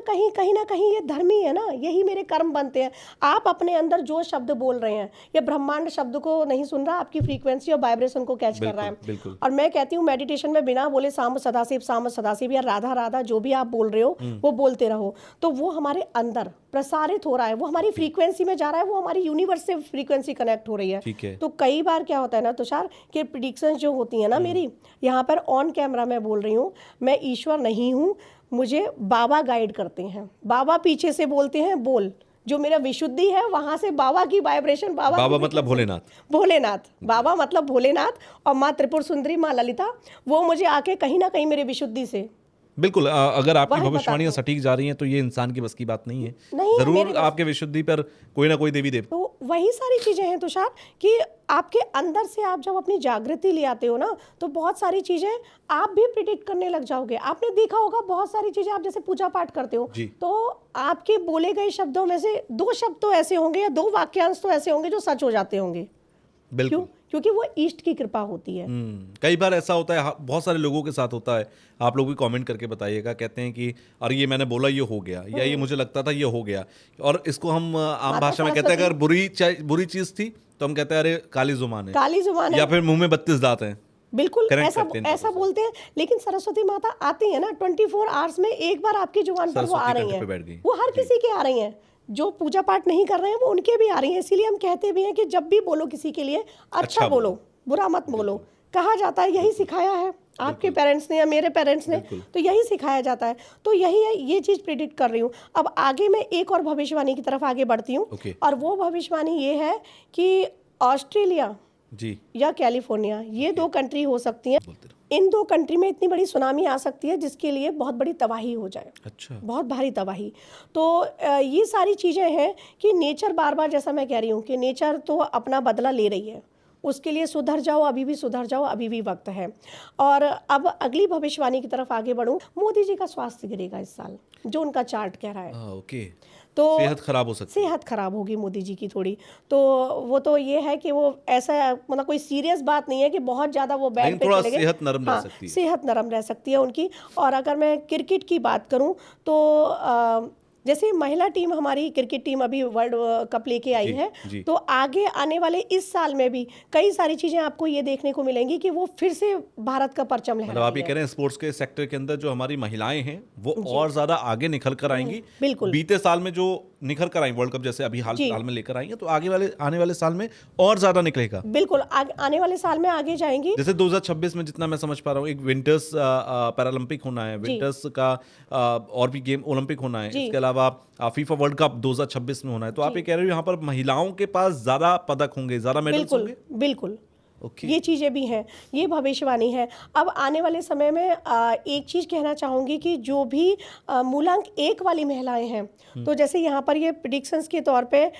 कहीं ये धर्म ही है ना, यही मेरे कर्म बनते हैं। आप अपने अंदर जो शब्द बोल रहे हैं, ये ब्रह्मांड शब्द को नहीं सुन रहा, आपकी फ्रीक्वेंसी और वाइब्रेशन को कैच कर रहा है। और मैं कहती हूँ मेडिटेशन में बिना बोले सांब सदाशिव या राधा राधा जो भी आप बोल रहे हो वो बोलते रहो, तो वो हमारे अंदर प्रसारित हो रहा है, वो हमारी फ्रीक्वेंसी में जा रहा है, वो हमारी यूनिवर्स से फ्रीक्वेंसी कनेक्ट हो रही है। तो कई बार क्या होता है ना तुषार, कि प्रेडिक्शंस जो होती है ना मेरी, यहाँ पर ऑन कैमरा मैं बोल रही हूँ, मैं ईश्वर नहीं हूँ, मुझे बाबा गाइड करते हैं। बाबा पीछे से बोलते हैं बोल, जो मेरा विशुद्धि है वहां से बाबा की वाइब्रेशन, बाबा मतलब भोलेनाथ, बाबा मतलब भोलेनाथ, और माँ त्रिपुर सुंदरी माँ ललिता, वो मुझे आके कहीं ना कहीं मेरे विशुद्धि से। बिल्कुल, अगर आपकी भविष्यवाणियां सटीक जा रही हैं तो ये इंसान की बस की बात नहीं है, जरूर आपके विशुद्धि पर कोई ना कोई देवी देव। तो वही सारी चीजें हैं तुषार, कि आपके अंदर से आप जब अपनी जागृति ले आते हो ना, तो बहुत सारी चीजें आप भी प्रिडिक्ट करने लग जाओगे। आपने देखा होगा बहुत सारी चीजें, आप जैसे पूजा पाठ करते हो तो आपके बोले गए शब्दों में से 2 शब्द तो ऐसे होंगे या 2 वाक्यांश तो ऐसे होंगे जो सच हो जाते होंगे। बिल्कुल, क्योंकि वो ईष्ट की कृपा होती है। कई बार ऐसा होता है, बहुत सारे लोगों के साथ होता है, आप लोग भी कमेंट करके बताइएगा, कहते हैं कि अरे ये मैंने बोला ये हो गया, या ये मुझे लगता था ये हो गया, और इसको हम आम भाषा में कहते हैं अगर बुरी चीज थी तो हम कहते हैं अरे काली जुबान है, या फिर मुंह में 32 दांत हैं। बिल्कुल ऐसा बोलते हैं, लेकिन सरस्वती माता आती है ना 24 आवर्स में एक बार आपकी जुबान पर वो आ रही है, वो हर किसी की आ रही है। जो पूजा पाठ नहीं कर रहे हैं वो उनके भी आ रही है। इसीलिए हम कहते भी हैं कि जब भी बोलो किसी के लिए अच्छा बोलो, बुरा मत बोलो। कहा जाता है, यही सिखाया है आपके पेरेंट्स ने या मेरे पेरेंट्स ने, तो यही सिखाया जाता है। तो यही है, ये चीज प्रेडिक्ट कर रही हूँ। अब आगे मैं एक और भविष्यवाणी की तरफ आगे बढ़ती हूँ, और वो भविष्यवाणी ये है कि ऑस्ट्रेलिया या कैलिफोर्निया, ये 2 कंट्री हो सकती हैं। इन 2 कंट्री में इतनी बड़ी सुनामी आ सकती है जिसके लिए बहुत बड़ी तबाही हो जाए। अच्छा, बहुत भारी तबाही। तो ये सारी चीज़ें हैं कि नेचर बार बार, जैसा मैं कह रही हूँ कि नेचर तो अपना बदला ले रही है, उसके लिए सुधर जाओ, अभी भी सुधर जाओ, अभी भी वक्त है। और अब अगली भविष्यवाणी की तरफ आगे बढ़ूं, मोदी जी का स्वास्थ्य गिरेगा इस साल, जो उनका चार्ट कह रहा है। तो सेहत खराब हो सकती है, सेहत खराब होगी मोदी जी की थोड़ी। तो वो तो ये है कि वो ऐसा, मतलब कोई सीरियस बात नहीं है कि बहुत ज्यादा वो बेड पे चले गए। सेहत नरम रह सकती है, सेहत नरम रह सकती है उनकी। और अगर मैं क्रिकेट की बात करूं तो जैसे महिला टीम, हमारी क्रिकेट टीम अभी वर्ल्ड कप लेके आई है, जी। तो आगे आने वाले इस साल में भी कई सारी चीजें आपको ये देखने को मिलेंगी कि वो फिर से भारत का परचम मतलब लहरा आप रही ये है। कह रहे हैं स्पोर्ट्स के सेक्टर के अंदर जो हमारी महिलाएं हैं वो और ज्यादा आगे निखर कर आएंगी। बिल्कुल। बीते साल में जो निखर कर आई वर्ल्ड कप जैसे अभी हाल जी। फिलहाल में लेकर आई है, तो आने वाले साल में और ज्यादा निकलेगा। बिल्कुल आने वाले साल में आगे जाएंगी। जैसे 2026 में जितना मैं समझ पा रहा हूँ, एक विंटर्स पैरालंपिक होना है, विंटर्स का और भी गेम ओलंपिक होना है, जी। इसके अलावा फीफा वर्ल्ड कप 2026 में होना है। तो आप ये कह रहे हो यहाँ पर महिलाओं के पास ज्यादा पदक होंगे, ज्यादा मेडल्स बिल्कुल होंगे। बिल्कुल, ओके। ये चीज़ें भी हैं, ये भविष्यवाणी है। अब आने वाले समय में एक चीज़ कहना चाहूँगी कि जो भी मूलांक 1 वाली महिलाएं हैं, तो जैसे यहाँ पर ये प्रिडिक्शंस के तौर पे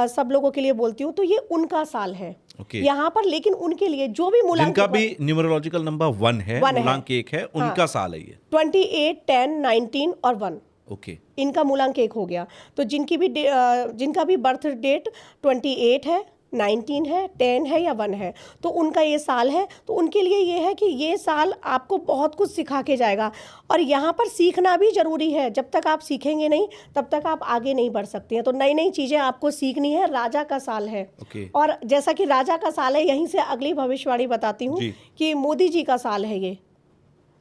सब लोगों के लिए बोलती हूँ, तो ये उनका साल है ओके। यहाँ पर। लेकिन उनके लिए जो भी मूलांक जिनका भी न्यूमरोलॉजिकल नंबर 1 है, मूलांक 1 है, उनका साल है ये। 28, 10, 19 और 1, ओके। इनका मूलांक 1 हो गया। तो जिनका भी बर्थ डेट 28 है, 19 है, 10 है या 1 है, तो उनका ये साल है। तो उनके लिए ये है कि ये साल आपको बहुत कुछ सिखा के जाएगा, और यहाँ पर सीखना भी ज़रूरी है। जब तक आप सीखेंगे नहीं, तब तक आप आगे नहीं बढ़ सकते हैं। तो नई नई चीज़ें आपको सीखनी है। राजा का साल है, ओके। और जैसा कि राजा का साल है, यहीं से अगली भविष्यवाणी बताती हूँ जी। कि मोदी जी का साल है ये।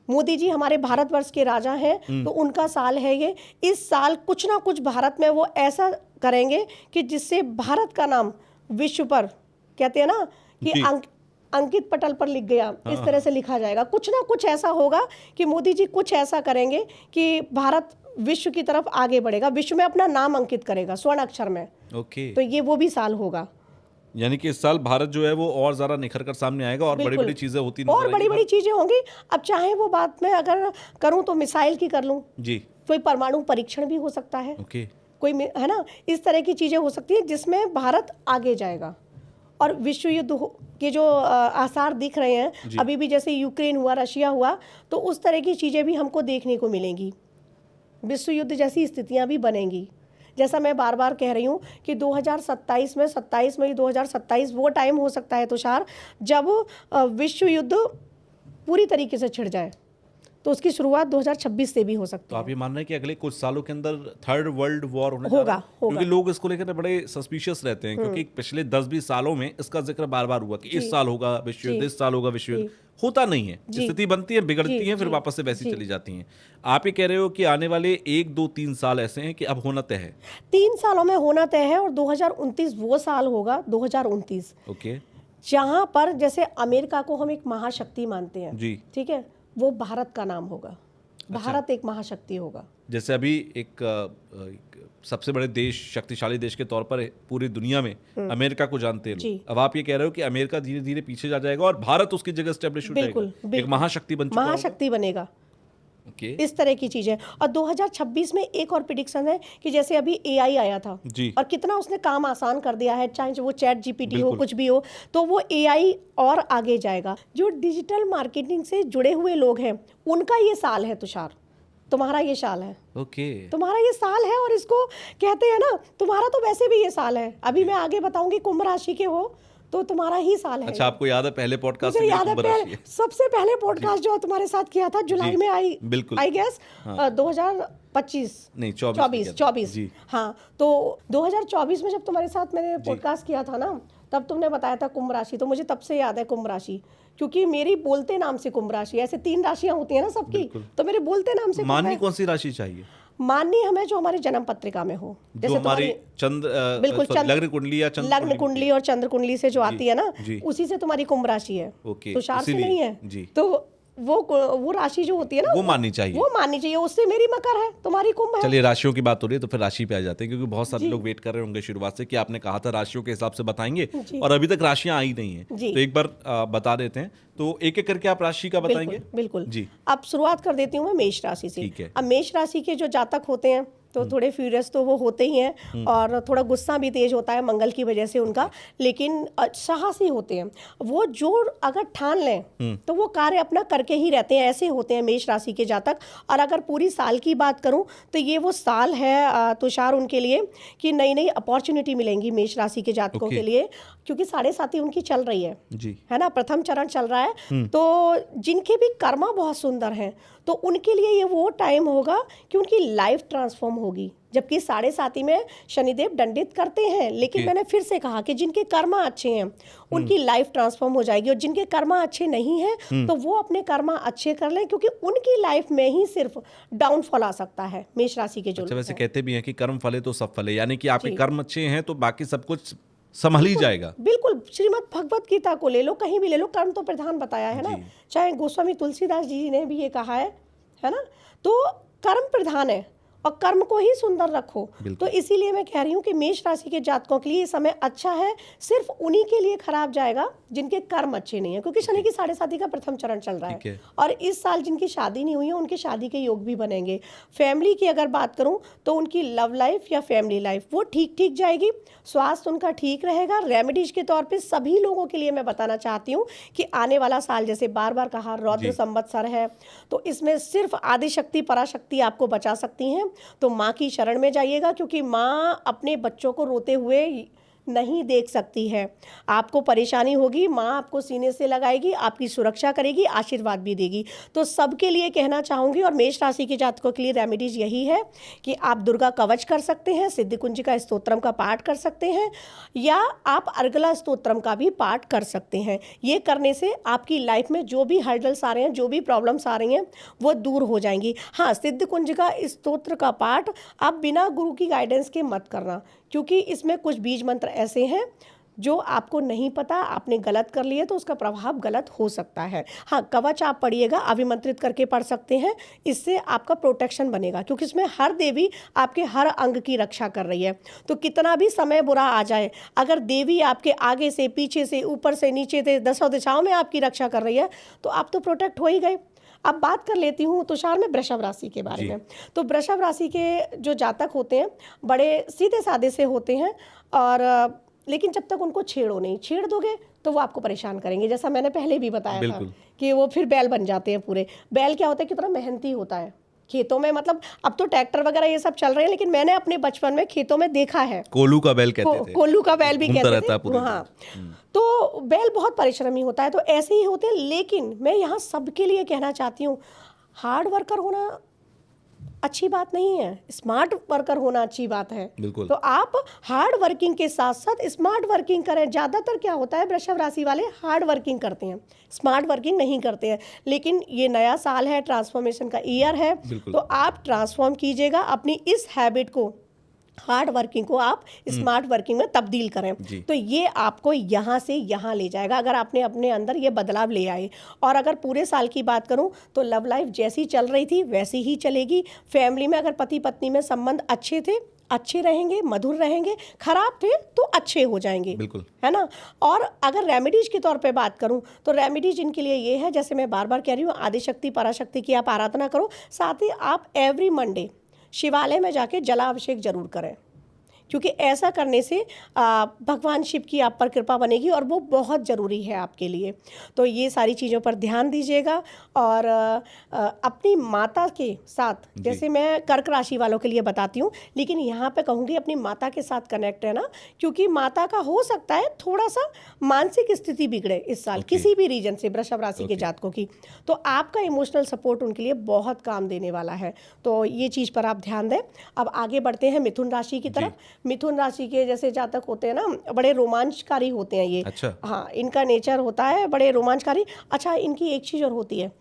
मोदी जी हमारे भारतवर्ष के राजा हैं, तो उनका साल है ये। इस साल कुछ ना कुछ भारत में वो ऐसा करेंगे कि जिससे भारत का नाम विश्व पर, कहते हैं ना कि जी। अंकित पटल पर लिख गया, इस तरह से लिखा जाएगा। कुछ ना कुछ ऐसा होगा कि मोदी जी कुछ ऐसा करेंगे कि भारत विश्व की तरफ आगे बढ़ेगा, विश्व में अपना नाम अंकित करेगा स्वर्ण अक्षर में। ओके। तो ये वो भी साल होगा। यानी कि इस साल भारत जो है वो और ज्यादा निखर कर सामने आएगा और बड़ी बिल्कुल। बड़ी चीजें होती और नजर बड़ी बड़ी चीजें होंगी। अब चाहे वो बात मैं अगर करूं तो मिसाइल की कर लूं, जी। कोई परमाणु परीक्षण भी हो सकता है, ओके। कोई है ना, इस तरह की चीजें हो सकती है जिसमें भारत आगे जाएगा। और विश्व युद्ध के जो आसार दिख रहे हैं अभी भी, जैसे यूक्रेन हुआ, रशिया हुआ, तो उस तरह की चीजें भी हमको देखने को मिलेंगी। विश्व युद्ध जैसी स्थितियां भी बनेंगी। जैसा मैं बार बार कह रही हूँ कि 2027 में 27 मई 2027 वो टाइम हो सकता है तुषार, जब विश्व युद्ध पूरी तरीके से छिड़ जाए। तो उसकी शुरुआत 2026 से भी हो सकती तो है। आप ये मान रहे हैं कि अगले कुछ सालों के अंदर थर्ड वर्ल्ड वॉर होने होगा, जा रहा है? होगा। क्योंकि लोग इसको लेकर बड़े सस्पिशियस रहते हैं, क्योंकि पिछले 10-20 सालों में इसका जिक्र बार बार हुआ कि इस साल होगा विश्व युद्ध, इस साल होगा विश्व युद्ध। होता नहीं है, स्थिति बनती है, बिगड़ती है, फिर वापस से वैसी चली जाती हैं। आप ये कह रहे हो कि आने वाले 1, 2, 3 साल ऐसे हैं कि अब होना तय है। 3 सालों में होना तय है, और 2029 वो साल होगा, 2029, ओके। जहां पर जैसे अमेरिका को हम एक महाशक्ति मानते हैं, जी। ठीक है, वो भारत का नाम होगा। भारत एक महाशक्ति होगा। जैसे अभी एक सबसे बड़े देश, शक्तिशाली देश के तौर पर पूरी दुनिया में अमेरिका को जानते हैं लोग। अब आप ये कह रहे हो कि अमेरिका धीरे धीरे पीछे जा जाएगा और भारत उसकी जगह स्टेब्लिश हो बिल्कुल, जाएगा, एक बिल्कुल। महाशक्ति बन चुका होगा। महाशक्ति बनेगा। ओके। इस तरह की चीजें। और 2026 में एक और प्रिडिक्शन है कि जैसे अभी एआई आया था, जी। और कितना उसने काम आसान कर दिया है, चाहे वो चैट जीपीटी हो, बिल्कुल। कुछ भी हो, तो वो एआई और आगे जाएगा। जो डिजिटल मार्केटिंग से जुड़े हुए लोग हैं, उनका ये साल है तुषार, तुम्हारा ये साल है। ओके। तुम्हारा ये साल है, और इसको कहते हैं ना, तुम्हारा तो वैसे भी ये साल है। अभी मैं आगे बताऊंगी, कुंभ राशि के हो तो तुम्हारा ही साल है। अच्छा, आपको याद है पहले पॉडकास्ट मुझे में याद है सबसे पहले पॉडकास्ट जो तुम्हारे साथ किया था जुलाई में, आई गेस 2025 नहीं 24 जी। हाँ, तो 2024 में जब तुम्हारे साथ मैंने पॉडकास्ट किया था ना, तब तुमने बताया था कुंभ राशि। तो मुझे तब से याद है कुंभ राशि, क्योंकि मेरी बोलते नाम से कुंभ राशि, ऐसे 3 राशियां होती है ना सबकी, तो मेरे बोलते नाम से माननी कौन सी राशि चाहिए? माननी हमें जो हमारे जन्म पत्रिका में हो, जैसे हमारी बिल्कुल लग्न कुंडली या लग्न कुंडली और चंद्र कुंडली से जो आती है ना, उसी से तुम्हारी कुंभ राशि है। ओके, तुषार से नहीं है जी। तो वो राशि जो होती है ना, वो माननी चाहिए, उससे मेरी मकर है, तुम्हारी कुंभ है। चलिए, राशियों की बात हो रही है तो फिर राशि पे आ जाते हैं, क्योंकि बहुत सारे लोग वेट कर रहे होंगे शुरुआत से कि आपने कहा था राशियों के हिसाब से बताएंगे, और अभी तक राशियां आई नहीं है। तो एक बार बता देते हैं, तो एक एक करके आप राशि का बताएंगे। बिल्कुल जी। अब शुरुआत कर देती हूँ मैं मेष राशि से। ठीक है। अब मेष राशि के जो जातक होते हैं, तो थोड़े फ्यूरियस तो वो होते ही हैं, और थोड़ा गुस्सा भी तेज होता है मंगल की वजह से उनका, लेकिन साहसी होते हैं वो। जो अगर ठान लें तो वो कार्य अपना करके ही रहते हैं, ऐसे होते हैं मेष राशि के जातक। और अगर पूरी साल की बात करूं तो ये वो साल है तुषार उनके लिए कि नई नई अपॉर्चुनिटी मिलेंगी मेष राशि के जातकों के लिए, क्योंकि 7.5 उनकी चल रही है जी, है ना, प्रथम चरण चल रहा है। तो जिनके भी कर्मा बहुत सुंदर हैं, तो उनके लिए ये वो टाइम होगा कि उनकी लाइफ ट्रांसफॉर्म होगी जबकि 7.5 में शनिदेव दंडित करते हैं। लेकिन मैंने फिर से कहा कि जिनके कर्मा अच्छे हैं उनकी लाइफ ट्रांसफॉर्म हो जाएगी, और जिनके कर्मा अच्छे नहीं हैं तो वो अपने कर्मा अच्छे कर लें, क्योंकि उनकी लाइफ में ही सिर्फ डाउनफॉल आ सकता है मेष राशि के जो अच्छा, लोग वैसे हैं। कहते भी हैं कि कर्म फले तो सब फले, यानी कि आपके कर्म अच्छे हैं तो बाकी सब कुछ संभल ही जाएगा। बिल्कुल, श्रीमद् भगवत गीता को ले लो, कहीं भी ले लो, कर्म तो प्रधान बताया है ना। चाहे गोस्वामी तुलसीदास जी ने भी ये कहा है ना। तो कर्म प्रधान है और कर्म को ही सुंदर रखो। तो इसीलिए मैं कह रही हूँ कि मेष राशि के जातकों के लिए ये समय अच्छा है, सिर्फ उन्हीं के लिए खराब जाएगा जिनके कर्म अच्छे नहीं है, क्योंकि शनि की 7.5 का प्रथम चरण चल रहा है। और इस साल जिनकी शादी नहीं हुई है उनके शादी के योग भी बनेंगे। फैमिली की अगर बात करूं तो उनकी लव लाइफ या फैमिली लाइफ वो ठीक जाएगी, स्वास्थ्य उनका ठीक रहेगा। रेमेडीज के तौर पे सभी लोगों के लिए मैं बताना चाहती हूँ कि आने वाला साल, जैसे बार बार कहा, रौद्र संवत्सर है, तो इसमें सिर्फ आदिशक्ति पराशक्ति आपको बचा सकती हैं। तो माँ की शरण में जाइएगा, क्योंकि माँ अपने बच्चों को रोते हुए नहीं देख सकती है। आपको परेशानी होगी, माँ आपको सीने से लगाएगी, आपकी सुरक्षा करेगी, आशीर्वाद भी देगी। तो सबके लिए कहना चाहूँगी, और मेष राशि के जातकों के लिए रेमेडीज यही है कि आप दुर्गा कवच कर सकते हैं, सिद्धि कुंजिका स्तोत्रम का पाठ कर सकते हैं, या आप अर्गला स्तोत्रम का भी पाठ कर सकते हैं। ये करने से आपकी लाइफ में जो भी हर्डल्स आ रहे हैं, जो भी प्रॉब्लम्स आ रही हैं, वो दूर हो जाएंगी। हाँ, सिद्धि कुंजिका स्तोत्र का पाठ आप बिना गुरु की गाइडेंस के मत करना, क्योंकि इसमें कुछ बीज मंत्र ऐसे हैं जो आपको नहीं पता, आपने गलत कर लिए तो उसका प्रभाव गलत हो सकता है। हाँ, कवच आप पढ़िएगा, अभिमंत्रित करके पढ़ सकते हैं, इससे आपका प्रोटेक्शन बनेगा, क्योंकि इसमें हर देवी आपके हर अंग की रक्षा कर रही है। तो कितना भी समय बुरा आ जाए, अगर देवी आपके आगे से, पीछे से, ऊपर से, नीचे से, दसों दिशाओं में आपकी रक्षा कर रही है, तो आप तो प्रोटेक्ट हो ही गए। अब बात कर लेती हूँ तुषार में वृषभ राशि के बारे में। तो वृषभ राशि के जो जातक होते हैं बड़े सीधे साधे से होते हैं, और लेकिन जब तक उनको छेड़ो नहीं, छेड़ दोगे तो वो आपको परेशान करेंगे। जैसा मैंने पहले भी बताया था कि वो फिर बैल बन जाते हैं पूरे। बैल क्या होता है, कितना मेहनती होता है खेतों में, मतलब अब तो ट्रैक्टर वगैरह ये सब चल रहे हैं, लेकिन मैंने अपने बचपन में खेतों में देखा है। कोल्हू का बैल कहते थे। कोल्हू का बैल भी कहते थे। हाँ, तो बैल बहुत परिश्रमी होता है, तो ऐसे ही होते हैं। लेकिन मैं यहाँ सबके लिए कहना चाहती हूँ, हार्ड वर्कर होना अच्छी बात नहीं है, स्मार्ट वर्कर होना अच्छी बात है। तो आप हार्ड वर्किंग के साथ साथ स्मार्ट वर्किंग करें। ज़्यादातर क्या होता है, वृषभ राशि वाले हार्ड वर्किंग करते हैं, स्मार्ट वर्किंग नहीं करते हैं। लेकिन ये नया साल है, ट्रांसफॉर्मेशन का ईयर है, तो आप ट्रांसफॉर्म कीजिएगा अपनी इस हैबिट को, हार्ड वर्किंग को आप स्मार्ट वर्किंग में तब्दील करें। तो ये आपको यहाँ से यहाँ ले जाएगा, अगर आपने अपने अंदर ये बदलाव ले आए। और अगर पूरे साल की बात करूँ तो लव लाइफ जैसी चल रही थी वैसी ही चलेगी। फैमिली में अगर पति पत्नी में संबंध अच्छे थे, अच्छे रहेंगे, मधुर रहेंगे, खराब थे तो अच्छे हो जाएंगे, है ना। और अगर रेमेडीज के तौर पे बात करूं तो रेमेडीज इनके लिए ये है, जैसे मैं बार बार कह रही हूँ, आदिशक्ति पराशक्ति की आप आराधना करो, साथ ही आप एवरी मंडे शिवालय में जाके जलाभिषेक जरूर करें, क्योंकि ऐसा करने से भगवान शिव की आप पर कृपा बनेगी, और वो बहुत ज़रूरी है आपके लिए। तो ये सारी चीज़ों पर ध्यान दीजिएगा। और अपनी माता के साथ, जैसे मैं कर्क राशि वालों के लिए बताती हूँ, लेकिन यहाँ पे कहूँगी अपनी माता के साथ कनेक्ट है ना, क्योंकि माता का हो सकता है थोड़ा सा मानसिक स्थिति बिगड़े इस साल, किसी भी रीजन से वृषभ राशि के जातकों की। तो आपका इमोशनल सपोर्ट उनके लिए बहुत काम देने वाला है, तो ये चीज़ पर आप ध्यान दें। अब आगे बढ़ते हैं मिथुन राशि की तरफ। मिथुन राशि के जैसे जातक होते हैं ना, बड़े रोमांचकारी होते हैं ये। अच्छा। हाँ, इनका नेचर होता है बड़े रोमांचकारी। अच्छा, इनकी एक चीज़ और होती है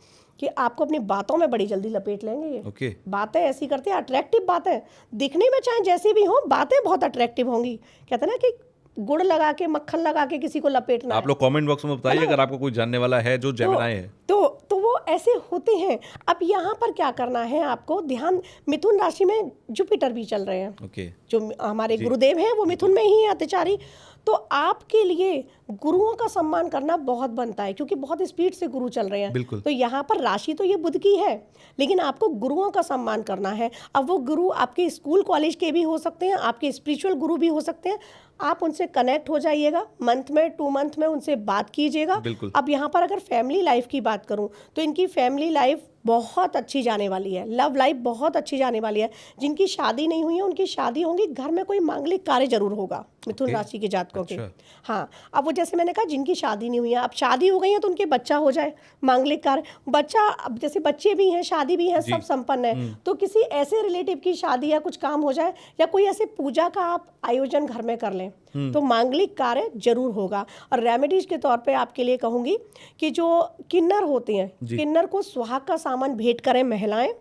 कि आपको अपनी बातों में बड़ी जल्दी लपेट लेंगे ये। बातें ऐसी करते हैं, अट्रैक्टिव बातें, दिखने में चाहे जैसी भी हो, बातें बहुत अट्रैक्टिव होंगी। कहते हैं ना कि गुड़ लगा के, मक्खन लगा के किसी को लपेटना। आप लोग कमेंट बॉक्स में बताइए अगर आपको कोई जानने वाला है जो जेमिनी है। तो वो ऐसे होते हैं। अब यहाँ पर क्या करना है आपको ध्यान, मिथुन राशि में जुपिटर भी चल रहे हैं, जो हमारे गुरुदेव हैं वो मिथुन में ही है, अत्याचारी। तो आपके लिए गुरुओं का सम्मान करना बहुत बनता है, क्योंकि बहुत स्पीड से गुरु चल रहे हैं। तो यहाँ पर राशि तो ये बुध की है, लेकिन आपको गुरुओं का सम्मान करना है। अब वो गुरु आपके स्कूल कॉलेज के भी हो सकते हैं, आपके स्पिरिचुअल गुरु भी हो सकते हैं। आप उनसे कनेक्ट हो जाइएगा, मंथ में 2 मंथ में उनसे बात कीजिएगा। अब यहाँ पर अगर फैमिली लाइफ की बात करूँ तो इनकी फैमिली लाइफ बहुत अच्छी जाने वाली है, लव लाइफ बहुत अच्छी जाने वाली है। जिनकी शादी नहीं हुई है उनकी शादी होंगी, घर में कोई मांगलिक कार्य जरूर होगा मिथुन राशि के जातकों के। हाँ, अब वो जैसे मैंने कहा जिनकी शादी नहीं हुई है, अब शादी हो गई है तो उनके बच्चा हो जाए, मांगलिक कार्य, बच्चा, अब जैसे बच्चे भी हैं, शादी भी है, सब संपन्न है, तो किसी ऐसे रिलेटिव की शादी या कुछ काम हो जाए, या कोई ऐसे पूजा का आप आयोजन घर में कर लें, तो मांगलिक कार्य जरूर होगा। और रेमेडीज के तौर पे आपके लिए कहूँगी कि जो किन्नर होते हैं, किन्नर को सुहाग का सामान भेंट करें महिलाएं,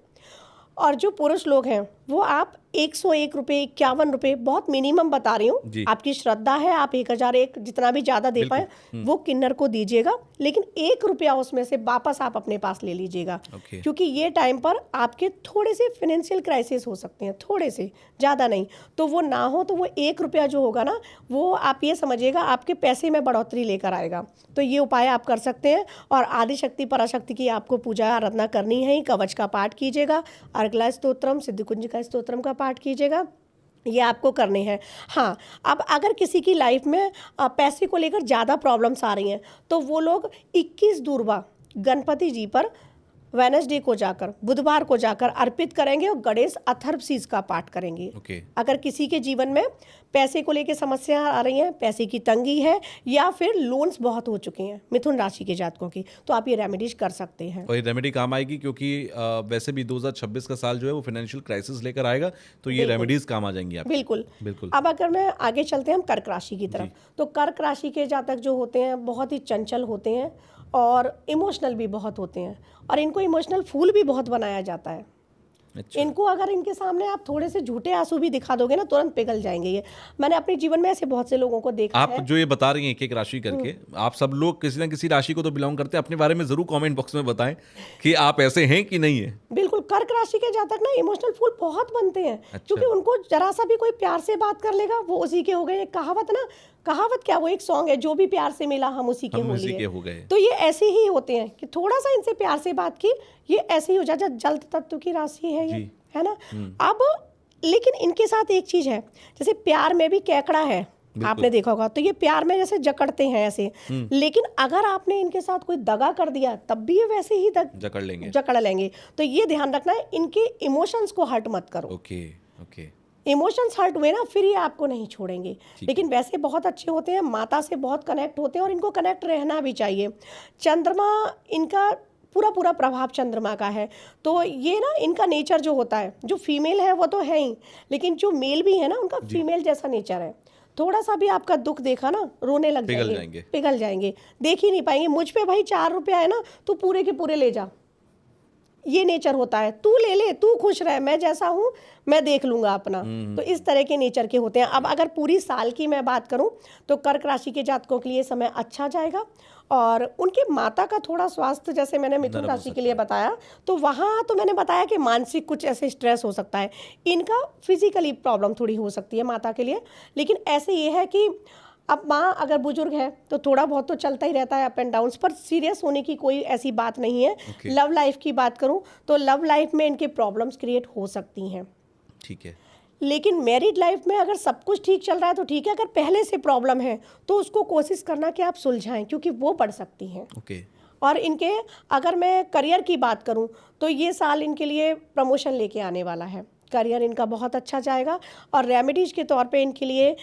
और जो पुरुष लोग हैं वो आप 101 रुपये, 51 रुपये, बहुत मिनिमम बता रही हूँ, आपकी श्रद्धा है, आप 1001 जितना भी ज़्यादा दे पाए वो किन्नर को दीजिएगा, लेकिन 1 रुपया उसमें से वापस आप अपने पास ले लीजिएगा, क्योंकि ये टाइम पर आपके थोड़े से फाइनेंशियल क्राइसिस हो सकते हैं, थोड़े से, ज़्यादा नहीं, तो वो ना हो तो वो 1 रुपया जो होगा ना, वो आप ये समझिएगा आपके पैसे में बढ़ोतरी लेकर आएगा। तो ये उपाय आप कर सकते हैं। और आदिशक्ति पराशक्ति की आपको पूजा आराधना करनी है, कवच का पाठ कीजिएगा, अर्गला स्तोत्रम, सिद्धिकुंजिका स्तोत्रम का पाठ कीजिएगा, ये आपको करने हैं। हाँ, अब अगर किसी की लाइफ में पैसे को लेकर ज़्यादा प्रॉब्लम्स आ रही हैं, तो वो लोग 21 दूर्वा गणपति जी पर वेडनेसडे को जाकर, बुधवार को जाकर अर्पित करेंगे और गणेश अथर्वशीष का पाठ करेंगे। अगर किसी के जीवन में पैसे को लेकर समस्या आ रही हैं, पैसे की तंगी है, या फिर लोन्स बहुत हो चुके हैं मिथुन राशि के जातकों की, तो आप ये रेमेडीज कर सकते हैं। और ये रेमेडी काम आएगी, क्योंकि वैसे भी 2026 का साल जो है वो फाइनेंशियल क्राइसिस लेकर आएगा, तो ये रेमेडीज काम आ जाएंगी आप। बिल्कुल बिल्कुल। अब अगर मैं आगे चलते हैं हम कर्क राशि की तरफ, तो कर्क राशि के जातक जो होते हैं बहुत ही चंचल होते हैं और इमोशनल भी बहुत होते हैं, और इनको इमोशनल फूल भी बहुत बनाया जाता है। अच्छा। इनको अगर इनके सामने आप थोड़े से झूठे आंसू भी दिखा दोगे ना, तुरंत पिघल जाएंगे। ये मैंने अपने जीवन में ऐसे बहुत से लोगों को देखा आप है। जो ये बता रही हैं एक एक राशि करके, आप सब लोग किसी ना किसी राशि को तो बिलोंग करते हैं, अपने बारे में जरूर कमेंट बॉक्स में बताएं कि आप ऐसे हैं कि नहीं है। बिल्कुल, कर्क राशि के जातक ना इमोशनल फूल बहुत बनते हैं। अच्छा। क्योंकि उनको जरा सा भी कोई प्यार से बात कर लेगा, वो उसी के हो गए। एक कहावत ना, कहावत क्या, वो एक सॉन्ग है, जो भी प्यार से मिला हम उसी के हो गए। तो ये ऐसे ही होते हैं कि थोड़ा सा इनसे प्यार से बात की, ये ऐसे ही हो जाता। जल तत्व की राशि है ये, है ना। अब लेकिन इनके साथ एक चीज है, जैसे प्यार में भी केकड़ा है, आपने देखा होगा, तो ये प्यार में जैसे जकड़ते हैं ऐसे, लेकिन अगर आपने इनके साथ कोई दगा कर दिया तब भी ये वैसे ही जकड़ लेंगे। तो ये ध्यान रखना है, इनके इमोशंस को हर्ट मत करो। ओके। इमोशंस हर्ट हुए ना, फिर ये आपको नहीं छोड़ेंगे। लेकिन वैसे बहुत अच्छे होते हैं, माता से बहुत कनेक्ट होते हैं, और इनको कनेक्ट रहना भी चाहिए। चंद्रमा, इनका पूरा प्रभाव चंद्रमा का है, तो ये ना इनका नेचर जो होता है, जो फीमेल है वो तो है ही, लेकिन जो मेल भी है ना, उनका फीमेल जैसा नेचर है। थोड़ा सा भी आपका दुख देखा ना, रोने लग जाएंगे, पिघल जाएंगे, देख ही नहीं पाएंगे। मुझ पे भाई 4 रुपया है ना, तू पूरे के पूरे ले जा, ये नेचर होता है। तू ले ले, तू खुश रह, मैं जैसा हूँ मैं देख लूंगा अपना। तो इस तरह के नेचर के होते हैं। अब अगर पूरी साल की मैं बात करूं, तो कर्क राशि के जातकों के लिए समय अच्छा जाएगा। और उनके माता का थोड़ा स्वास्थ्य, जैसे मैंने मिथुन राशि के लिए बताया, तो वहाँ तो मैंने बताया कि मानसिक कुछ ऐसे स्ट्रेस हो सकता है। इनका फिजिकली प्रॉब्लम थोड़ी हो सकती है माता के लिए, लेकिन ऐसे ये है कि अब माँ अगर बुजुर्ग है तो थोड़ा बहुत तो चलता ही रहता है अप एंड डाउन्स, पर सीरियस होने की कोई ऐसी बात नहीं है। लव लाइफ की बात करूं तो लव लाइफ में इनके प्रॉब्लम्स क्रिएट हो सकती हैं, ठीक है। लेकिन मैरिड लाइफ में अगर सब कुछ ठीक चल रहा है तो ठीक है। अगर पहले से प्रॉब्लम है तो उसको कोशिश करना कि आप सुलझाएं, क्योंकि वो बढ़ सकती हैं। और इनके अगर मैं करियर की बात करूं तो ये साल इनके लिए प्रमोशन लेके आने वाला है, करियर इनका बहुत अच्छा जाएगा। और रेमेडीज के तौर पे इनके लिए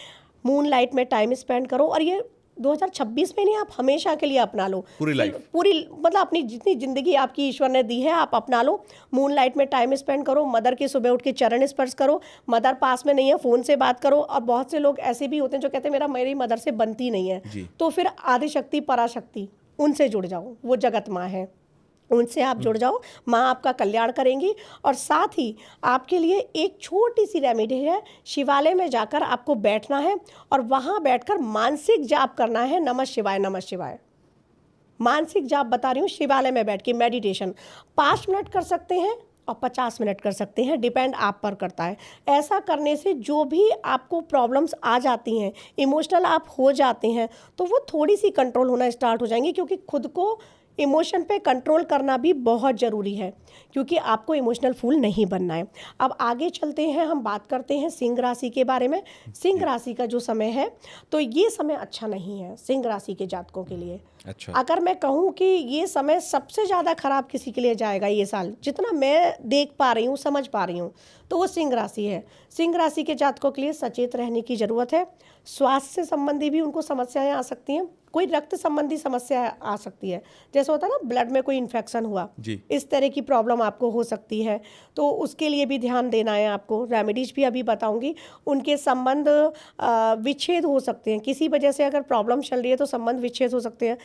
मून लाइट में टाइम स्पेंड करो, और ये 2026 में नहीं, आप हमेशा के लिए अपना लो, पूरी मतलब अपनी जितनी जिंदगी आपकी ईश्वर ने दी है आप अपना लो। मून लाइट में टाइम स्पेंड करो, मदर के सुबह उठ के चरण स्पर्श करो। मदर पास में नहीं है, फ़ोन से बात करो। और बहुत से लोग ऐसे भी होते हैं जो कहते हैं मेरी मदर से बनती नहीं है, तो फिर आदिशक्ति पराशक्ति उनसे जुड़ जाओ, वो जगत माँ है, उनसे आप जुड़ जाओ, माँ आपका कल्याण करेंगी। और साथ ही आपके लिए एक छोटी सी रेमेडी है, शिवालय में जाकर आपको बैठना है और वहाँ बैठकर मानसिक जाप करना है, नमः शिवाय नमः शिवाय। मानसिक जाप बता रही हूँ, शिवालय में बैठ के मेडिटेशन 5 मिनट कर सकते हैं और 50 मिनट कर सकते हैं, डिपेंड आप पर करता है। ऐसा करने से जो भी आपको प्रॉब्लम्स आ जाती हैं, इमोशनल आप हो जाते हैं, तो वो थोड़ी सी कंट्रोल होना स्टार्ट हो जाएंगी। क्योंकि खुद को इमोशन पे कंट्रोल करना भी बहुत ज़रूरी है, क्योंकि आपको इमोशनल फूल नहीं बनना है। अब आगे चलते हैं, हम बात करते हैं सिंह राशि के बारे में। सिंह राशि का जो समय है, तो ये समय अच्छा नहीं है सिंह राशि के जातकों के लिए। अच्छा। अगर मैं कहूँ कि ये समय सबसे ज़्यादा खराब किसी के लिए जाएगा ये साल, जितना मैं देख पा रही हूँ, समझ पा रही हूँ, तो वो सिंह राशि है। सिंह राशि के जातकों के लिए सचेत रहने की ज़रूरत है। स्वास्थ्य से संबंधी भी उनको समस्याएं आ सकती हैं। कोई रक्त संबंधी समस्या आ सकती है, जैसे होता है ना ब्लड में कोई इन्फेक्शन हुआ, जी। इस तरह की प्रॉब्लम आपको हो सकती है, तो उसके लिए भी ध्यान देना है आपको। रेमेडीज भी अभी बताऊंगी। उनके संबंध विच्छेद हो सकते हैं, किसी वजह से अगर प्रॉब्लम चल रही है तो संबंध विच्छेद हो सकते हैं।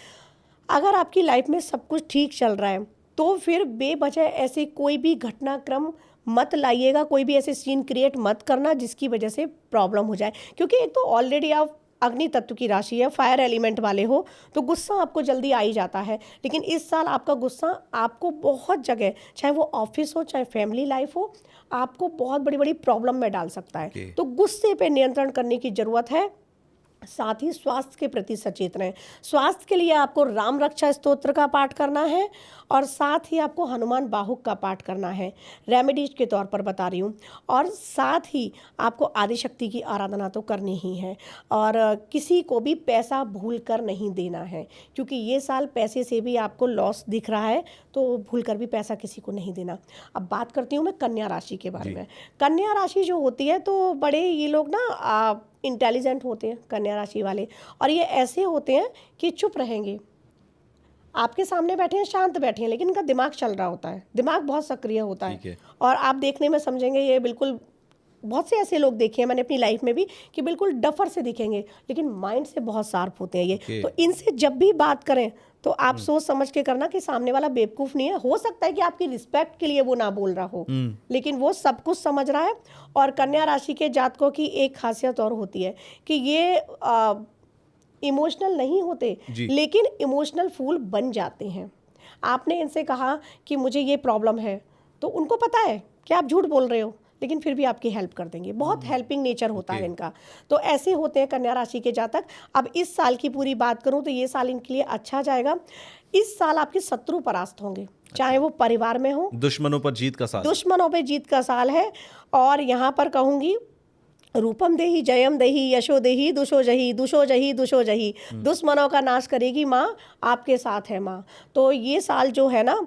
अगर आपकी लाइफ में सब कुछ ठीक चल रहा है तो फिर बेवजह ऐसे कोई भी घटनाक्रम मत लाइएगा, कोई भी ऐसे सीन क्रिएट मत करना जिसकी वजह से प्रॉब्लम हो जाए, क्योंकि एक तो ऑलरेडी आप अग्नि तत्व की राशि है, फायर एलिमेंट वाले हो, तो गुस्सा आपको जल्दी आ ही जाता है। लेकिन इस साल आपका गुस्सा आपको बहुत जगह, चाहे वो ऑफिस हो चाहे फैमिली लाइफ हो, आपको बहुत बड़ी बड़ी प्रॉब्लम में डाल सकता है। Okay. तो गुस्से पे नियंत्रण करने की जरूरत है। साथ ही स्वास्थ्य के प्रति सचेत रहें। स्वास्थ्य के लिए आपको राम रक्षा स्तोत्र का पाठ करना है और साथ ही आपको हनुमान बाहुक का पाठ करना है, रेमेडीज के तौर पर बता रही हूँ। और साथ ही आपको आदिशक्ति की आराधना तो करनी ही है, और किसी को भी पैसा भूल कर नहीं देना है, क्योंकि ये साल पैसे से भी आपको लॉस दिख रहा है, तो भूल कर भी पैसा किसी को नहीं देना। अब बात करती हूँ मैं कन्या राशि के बारे में। कन्या राशि जो होती है तो बड़े ये लोग ना इंटेलिजेंट होते हैं कन्या राशि वाले, और ये ऐसे होते हैं कि चुप रहेंगे, आपके सामने बैठे हैं, शांत बैठे हैं, लेकिन इनका दिमाग चल रहा होता है, दिमाग बहुत सक्रिय होता है। और आप देखने में समझेंगे ये बिल्कुल, बहुत से ऐसे लोग देखे हैं मैंने अपनी लाइफ में भी कि बिल्कुल डफर से दिखेंगे, लेकिन माइंड से बहुत शार्प होते हैं ये। तो इनसे जब भी बात करें तो आप सोच समझ के करना कि सामने वाला बेवकूफ़ नहीं है। हो सकता है कि आपकी रिस्पेक्ट के लिए वो ना बोल रहा हो, लेकिन वो सब कुछ समझ रहा है। और कन्या राशि के जातकों की एक खासियत और होती है कि ये इमोशनल नहीं होते, लेकिन इमोशनल फूल बन जाते हैं। आपने इनसे कहा कि मुझे ये प्रॉब्लम है, तो उनको पता है कि आप झूठ बोल रहे हो, लेकिन फिर भी आपकी हेल्प कर देंगे। बहुत हेल्पिंग नेचर होता है इनका। तो ऐसे होते हैं कन्या राशि के जातक। अब इस साल की पूरी बात करूं तो ये साल इनके लिए अच्छा जाएगा। इस साल आपके शत्रु परास्त होंगे, चाहे वो परिवार में हो। दुश्मनों पर जीत का साल, दुश्मनों पर जीत का साल है। और यहाँ पर कहूँगी, रूपम देही जयम देही यशो देही दुशो जही दुशो जही दुशो जही, दुश्मनों का नाश करेगी माँ, आपके साथ है माँ। तो ये साल जो है ना,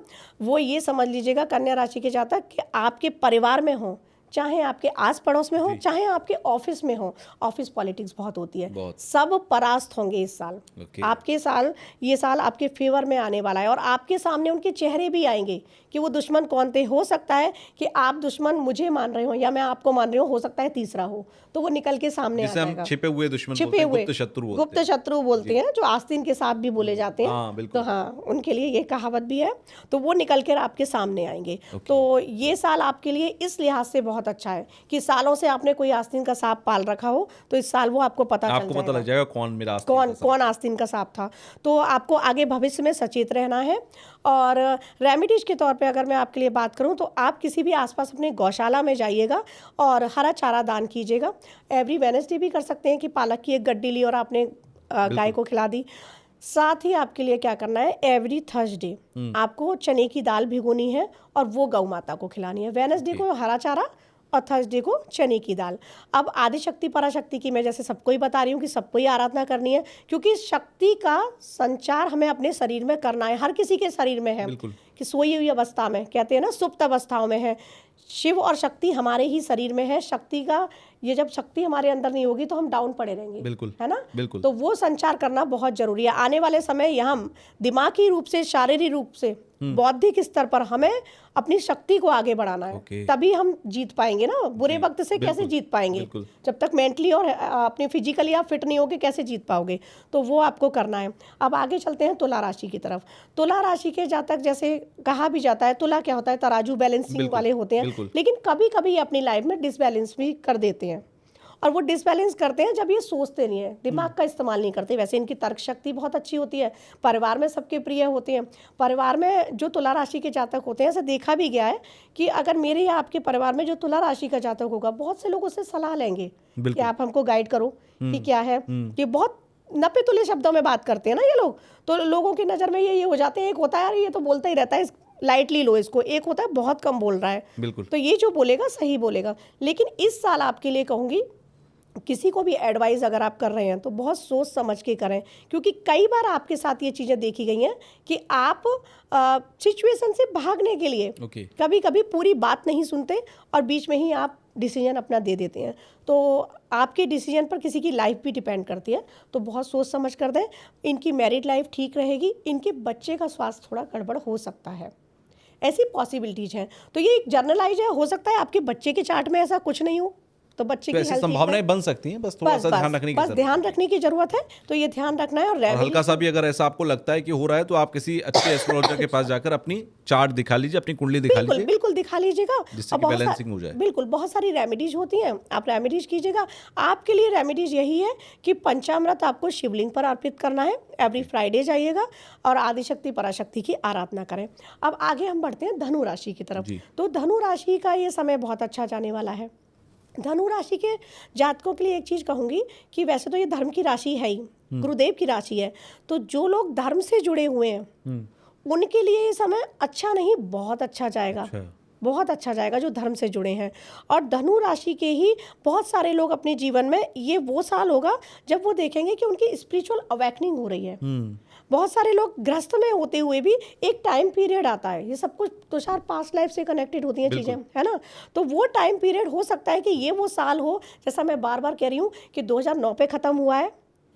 वो ये समझ लीजिएगा कन्या राशि के जातक कि आपके परिवार में हो, चाहे आपके आस पड़ोस में हो, चाहे आपके ऑफिस में हो, ऑफिस पॉलिटिक्स बहुत होती है, सब परास्त होंगे इस साल। आपके साल, ये साल आपके फेवर में आने वाला है, और आपके सामने उनके चेहरे भी आएंगे कि वो दुश्मन कौन थे। हो सकता है कि आप दुश्मन मुझे मान रहे हो या मैं आपको मान रही हूँ, हो सकता है तीसरा हो, तो वो निकल के सामने आ जाएगा। छिपे हुए दुश्मन, छिपे हुए गुप्त शत्रु बोलते हैं, जो आस्तीन के सांप भी बोले जाते हैं। तो हाँ, उनके लिए ये कहावत भी है। तो वो निकल कर आपके सामने आएंगे। तो ये साल आपके लिए इस लिहाज से बहुत अच्छा है कि सालों से आपने कोई आस्तीन का सांप पाल रखा हो, तो इस साल वो आपको पता लग जाएगा कौन आस्तीन का सांप था। तो आपको आगे भविष्य में सचेत रहना है। और रेमेडीज के तौर पे अगर मैं आपके लिए बात करूं तो आप किसी भी आसपास अपने गौशाला में जाइएगा और हरा चारा दान कीजिएगा। एवरी वेडनेसडे भी कर सकते हैं कि पालक की एक गड्डी ली और आपने गाय को खिला दी। साथ ही आपके लिए क्या करना है, एवरी थर्सडे आपको चने की दाल भिगोनी है और वो गौ माता को खिलानी है। वेडनेसडे को हरा चारा और थर्सडे को चने की दाल। अब आदिशक्ति पराशक्ति की मैं जैसे सबको ही बता रही हूँ कि सबको ही आराधना करनी है, क्योंकि शक्ति का संचार हमें अपने शरीर में करना है। हर किसी के शरीर में है कि सोई हुई अवस्था में, कहते हैं ना सुप्त अवस्थाओं में है। शिव और शक्ति हमारे ही शरीर में है। शक्ति का ये, जब शक्ति हमारे अंदर नहीं होगी तो हम डाउन पड़े रहेंगे, है ना। तो वो संचार करना बहुत जरूरी है। आने वाले समय यहाँ दिमागी रूप से, शारीरिक रूप से, बौद्धिक स्तर पर हमें अपनी शक्ति को आगे बढ़ाना है, तभी हम जीत पाएंगे ना। बुरे वक्त से कैसे जीत पाएंगे, जब तक मेंटली और अपने फिजिकली आप फिट नहीं होगे कैसे जीत पाओगे। तो वो आपको करना है। अब आगे चलते हैं तुला राशि की तरफ। तुला राशि के जातक, जैसे कहा भी जाता है, तुला क्या होता है, तराजू बैलेंसिंग वाले होते हैं, लेकिन कभी कभी अपनी लाइफ में डिसबैलेंस भी कर देते हैं। और वो डिसबैलेंस करते हैं जब ये सोचते नहीं है, दिमाग का इस्तेमाल नहीं करते। वैसे इनकी तर्क शक्ति बहुत अच्छी होती है, परिवार में सबके प्रिय होते हैं। परिवार में जो तुला राशि के जातक होते हैं, ऐसा देखा भी गया है कि अगर मेरे या आपके परिवार में जो तुला राशि का जातक होगा, बहुत से लोग उससे सलाह लेंगे कि आप हमको गाइड करो कि क्या है। ये बहुत नपे तुले शब्दों में बात करते हैं ना ये लोग, तो लोगों की नज़र में ये हो जाते हैं। एक होता है यार ये तो बोलता ही रहता है, लाइटली लो इसको। एक होता है बहुत कम बोल रहा है। तो ये जो बोलेगा सही बोलेगा। लेकिन इस साल आपके लिए कहूँगी, किसी को भी एडवाइस अगर आप कर रहे हैं तो बहुत सोच समझ के करें, क्योंकि कई बार आपके साथ ये चीज़ें देखी गई हैं कि आप सिचुएशन से भागने के लिए कभी कभी पूरी बात नहीं सुनते और बीच में ही आप डिसीजन अपना दे देते हैं। तो आपके डिसीजन पर किसी की लाइफ भी डिपेंड करती है, तो बहुत सोच समझ कर दें। इनकी मैरिड लाइफ ठीक रहेगी, इनके बच्चे का स्वास्थ्य थोड़ा गड़बड़ हो सकता है, ऐसी पॉसिबिलिटीज हैं। तो ये एक जर्नलाइज है, हो सकता है आपके बच्चे के चार्ट में ऐसा कुछ नहीं हो, तो बच्चे तो की ऐसी हेल्थ संभावनाएं बन सकती हैं, बस थोड़ा सा ध्यान रखने की बस जरूरत ध्यान रखने की जरूरत है। तो ये ध्यान रखना है। और और हल्का सा भी अगर ऐसा आपको लगता है कि हो रहा है तो आप किसी अच्छे एस्ट्रोलॉजर के पास जाकर अपनी चार्ट दिखा लीजिए, अपनी कुंडली दिखा बिल्कुल लीजिए, बिल्कुल दिखा लीजिएगा। जिससे और कि बैलेंसिंग हो जाए। बिल्कुल बहुत सारी रेमेडीज होती हैं, आप रेमेडीज कीजिएगा। आपके लिए रेमेडीज यही है कि पंचामृत आपको शिवलिंग पर अर्पित करना है, एवरी फ्राइडे जाइएगा और आदिशक्ति पराशक्ति की आराधना करें। अब आगे हम बढ़ते हैं धनु राशि की तरफ। जी। तो धनु राशि का ये समय बहुत अच्छा जाने वाला है। धनु राशि के जातकों के लिए एक चीज़ कहूँगी कि वैसे तो ये धर्म की राशि है ही, गुरुदेव की राशि है, तो जो लोग धर्म से जुड़े हुए हैं उनके लिए ये समय अच्छा नहीं, बहुत अच्छा जाएगा। अच्छा। बहुत अच्छा जाएगा जो धर्म से जुड़े हैं। और धनु राशि के ही बहुत सारे लोग अपने जीवन में, ये वो साल होगा जब वो देखेंगे कि उनकी स्पिरिचुअल अवेकनिंग हो रही है। बहुत सारे लोग गृहस्थ में होते हुए भी एक टाइम पीरियड आता है, ये सब कुछ तुषार पास्ट लाइफ से कनेक्टेड होती हैं चीज़ें, है ना। तो वो टाइम पीरियड हो सकता है कि ये वो साल हो, जैसा मैं बार बार कह रही हूँ कि 2009 पे ख़त्म हुआ है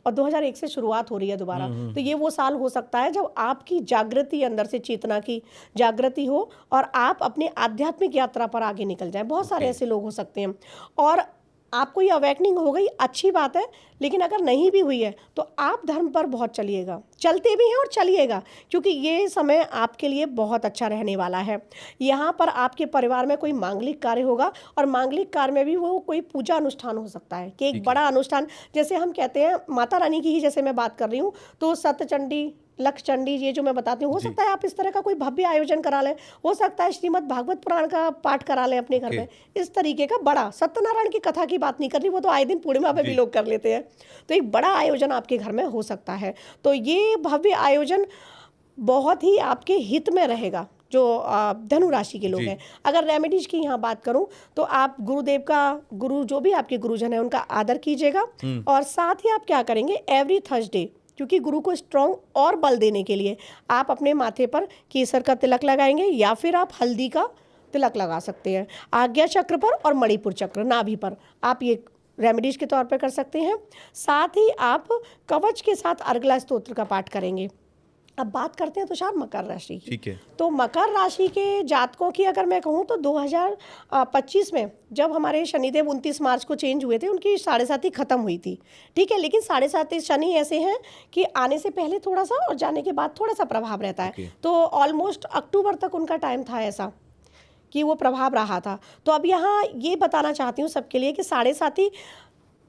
और 2001 से शुरुआत हो रही है दोबारा। तो ये वो साल हो सकता है जब आपकी जागृति, अंदर से चेतना की जागृति हो और आप अपने आध्यात्मिक यात्रा पर आगे निकल जाएं। बहुत सारे ऐसे लोग हो सकते हैं। और आपको ये अवेकनिंग हो गई, अच्छी बात है, लेकिन अगर नहीं भी हुई है तो आप धर्म पर बहुत चलिएगा, चलते भी हैं और चलिएगा, क्योंकि ये समय आपके लिए बहुत अच्छा रहने वाला है। यहाँ पर आपके परिवार में कोई मांगलिक कार्य होगा और मांगलिक कार्य में भी वो कोई पूजा अनुष्ठान हो सकता है कि एक बड़ा अनुष्ठान, जैसे हम कहते हैं माता रानी की ही जैसे मैं बात कर रही हूँ, तो सत्यचंडी, लक्षचंडी, ये जो मैं बताती हूँ, हो सकता है आप इस तरह का कोई भव्य आयोजन करा लें। हो सकता है श्रीमद् भागवत पुराण का पाठ करा लें अपने घर में, इस तरीके का बड़ा। सत्यनारायण की कथा की बात नहीं कर रही, वो तो आए दिन पूर्णिमा पे भी लोग कर लेते हैं। तो एक बड़ा आयोजन आपके घर में हो सकता है। तो ये भव्य आयोजन बहुत ही आपके हित में रहेगा जो धनु राशि के लोग हैं। अगर रेमेडीज की यहाँ बात करूँ तो आप गुरुदेव का, गुरु जो भी आपके गुरुजन है उनका आदर कीजिएगा। और साथ ही आप क्या करेंगे, एवरी थर्सडे, क्योंकि गुरु को स्ट्रॉन्ग और बल देने के लिए आप अपने माथे पर केसर का तिलक लगाएंगे या फिर आप हल्दी का तिलक लगा सकते हैं। आज्ञा चक्र पर और मणिपुर चक्र, नाभि पर आप ये रेमेडीज के तौर पर कर सकते हैं। साथ ही आप कवच के साथ अर्गला स्तोत्र का पाठ करेंगे। अब बात करते हैं तुषार मकर राशि की। ठीक है। तो मकर राशि के जातकों की अगर मैं कहूँ तो 2025 में जब हमारे शनिदेव 29 मार्च को चेंज हुए थे, उनकी 7.5 खत्म हुई थी, ठीक है। लेकिन 7.5 शनि ऐसे हैं कि आने से पहले थोड़ा सा और जाने के बाद थोड़ा सा प्रभाव रहता है। तो ऑलमोस्ट अक्टूबर तक उनका टाइम था ऐसा कि वो प्रभाव रहा था। तो अब यहाँ ये बताना चाहती हूँ सबके लिए कि 7.5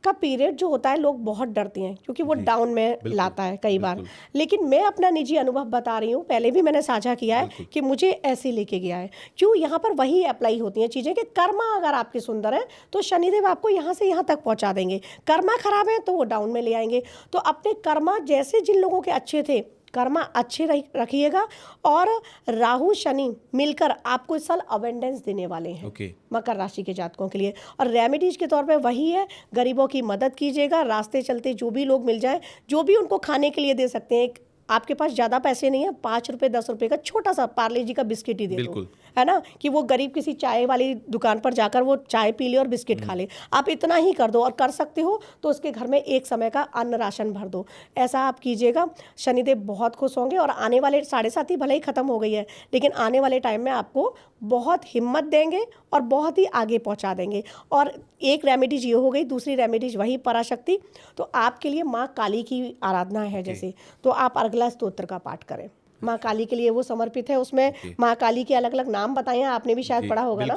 का पीरियड जो होता है, लोग बहुत डरते हैं क्योंकि वो डाउन में लाता है कई बार। लेकिन मैं अपना निजी अनुभव बता रही हूँ, पहले भी मैंने साझा किया है कि मुझे ऐसे लेके गया है। क्यों, यहाँ पर वही अप्लाई होती हैं चीज़ें कि कर्मा अगर आपके सुंदर है तो शनिदेव आपको यहाँ से यहाँ तक पहुँचा देंगे, कर्मा खराब है तो वो डाउन में ले आएंगे। तो अपने कर्मा जैसे जिन लोगों के अच्छे थे, कर्मा अच्छे रखिएगा और राहु शनि मिलकर आपको इस साल अवेंडेंस देने वाले हैं मकर राशि के जातकों के लिए। और रेमेडीज के तौर पे वही है, गरीबों की मदद कीजिएगा। रास्ते चलते जो भी लोग मिल जाए, जो भी उनको खाने के लिए दे सकते हैं, आपके पास ज़्यादा पैसे नहीं है, 5 रुपये 10 रुपये का छोटा सा पार्ले जी का बिस्किट ही दे दो, है ना, कि वो गरीब किसी चाय वाली दुकान पर जाकर वो चाय पी ले और बिस्किट खा ले। आप इतना ही कर दो, और कर सकते हो तो उसके घर में एक समय का अन्न राशन भर दो। ऐसा आप कीजिएगा, शनिदेव बहुत खुश होंगे। और आने वाले 7.5 भले ही ख़त्म हो गई है, लेकिन आने वाले टाइम में आपको बहुत हिम्मत देंगे और बहुत ही आगे पहुंचा देंगे। और एक रेमेडीज ये हो गई, दूसरी रेमेडीज वही पराशक्ति। तो आपके लिए माँ काली की आराधना है जैसे, तो आप अर्गला स्तोत्र का पाठ करें। माँ काली के लिए वो समर्पित है, उसमें माँ काली के अलग अलग नाम बताए हैं, आपने भी शायद पढ़ा होगा ना।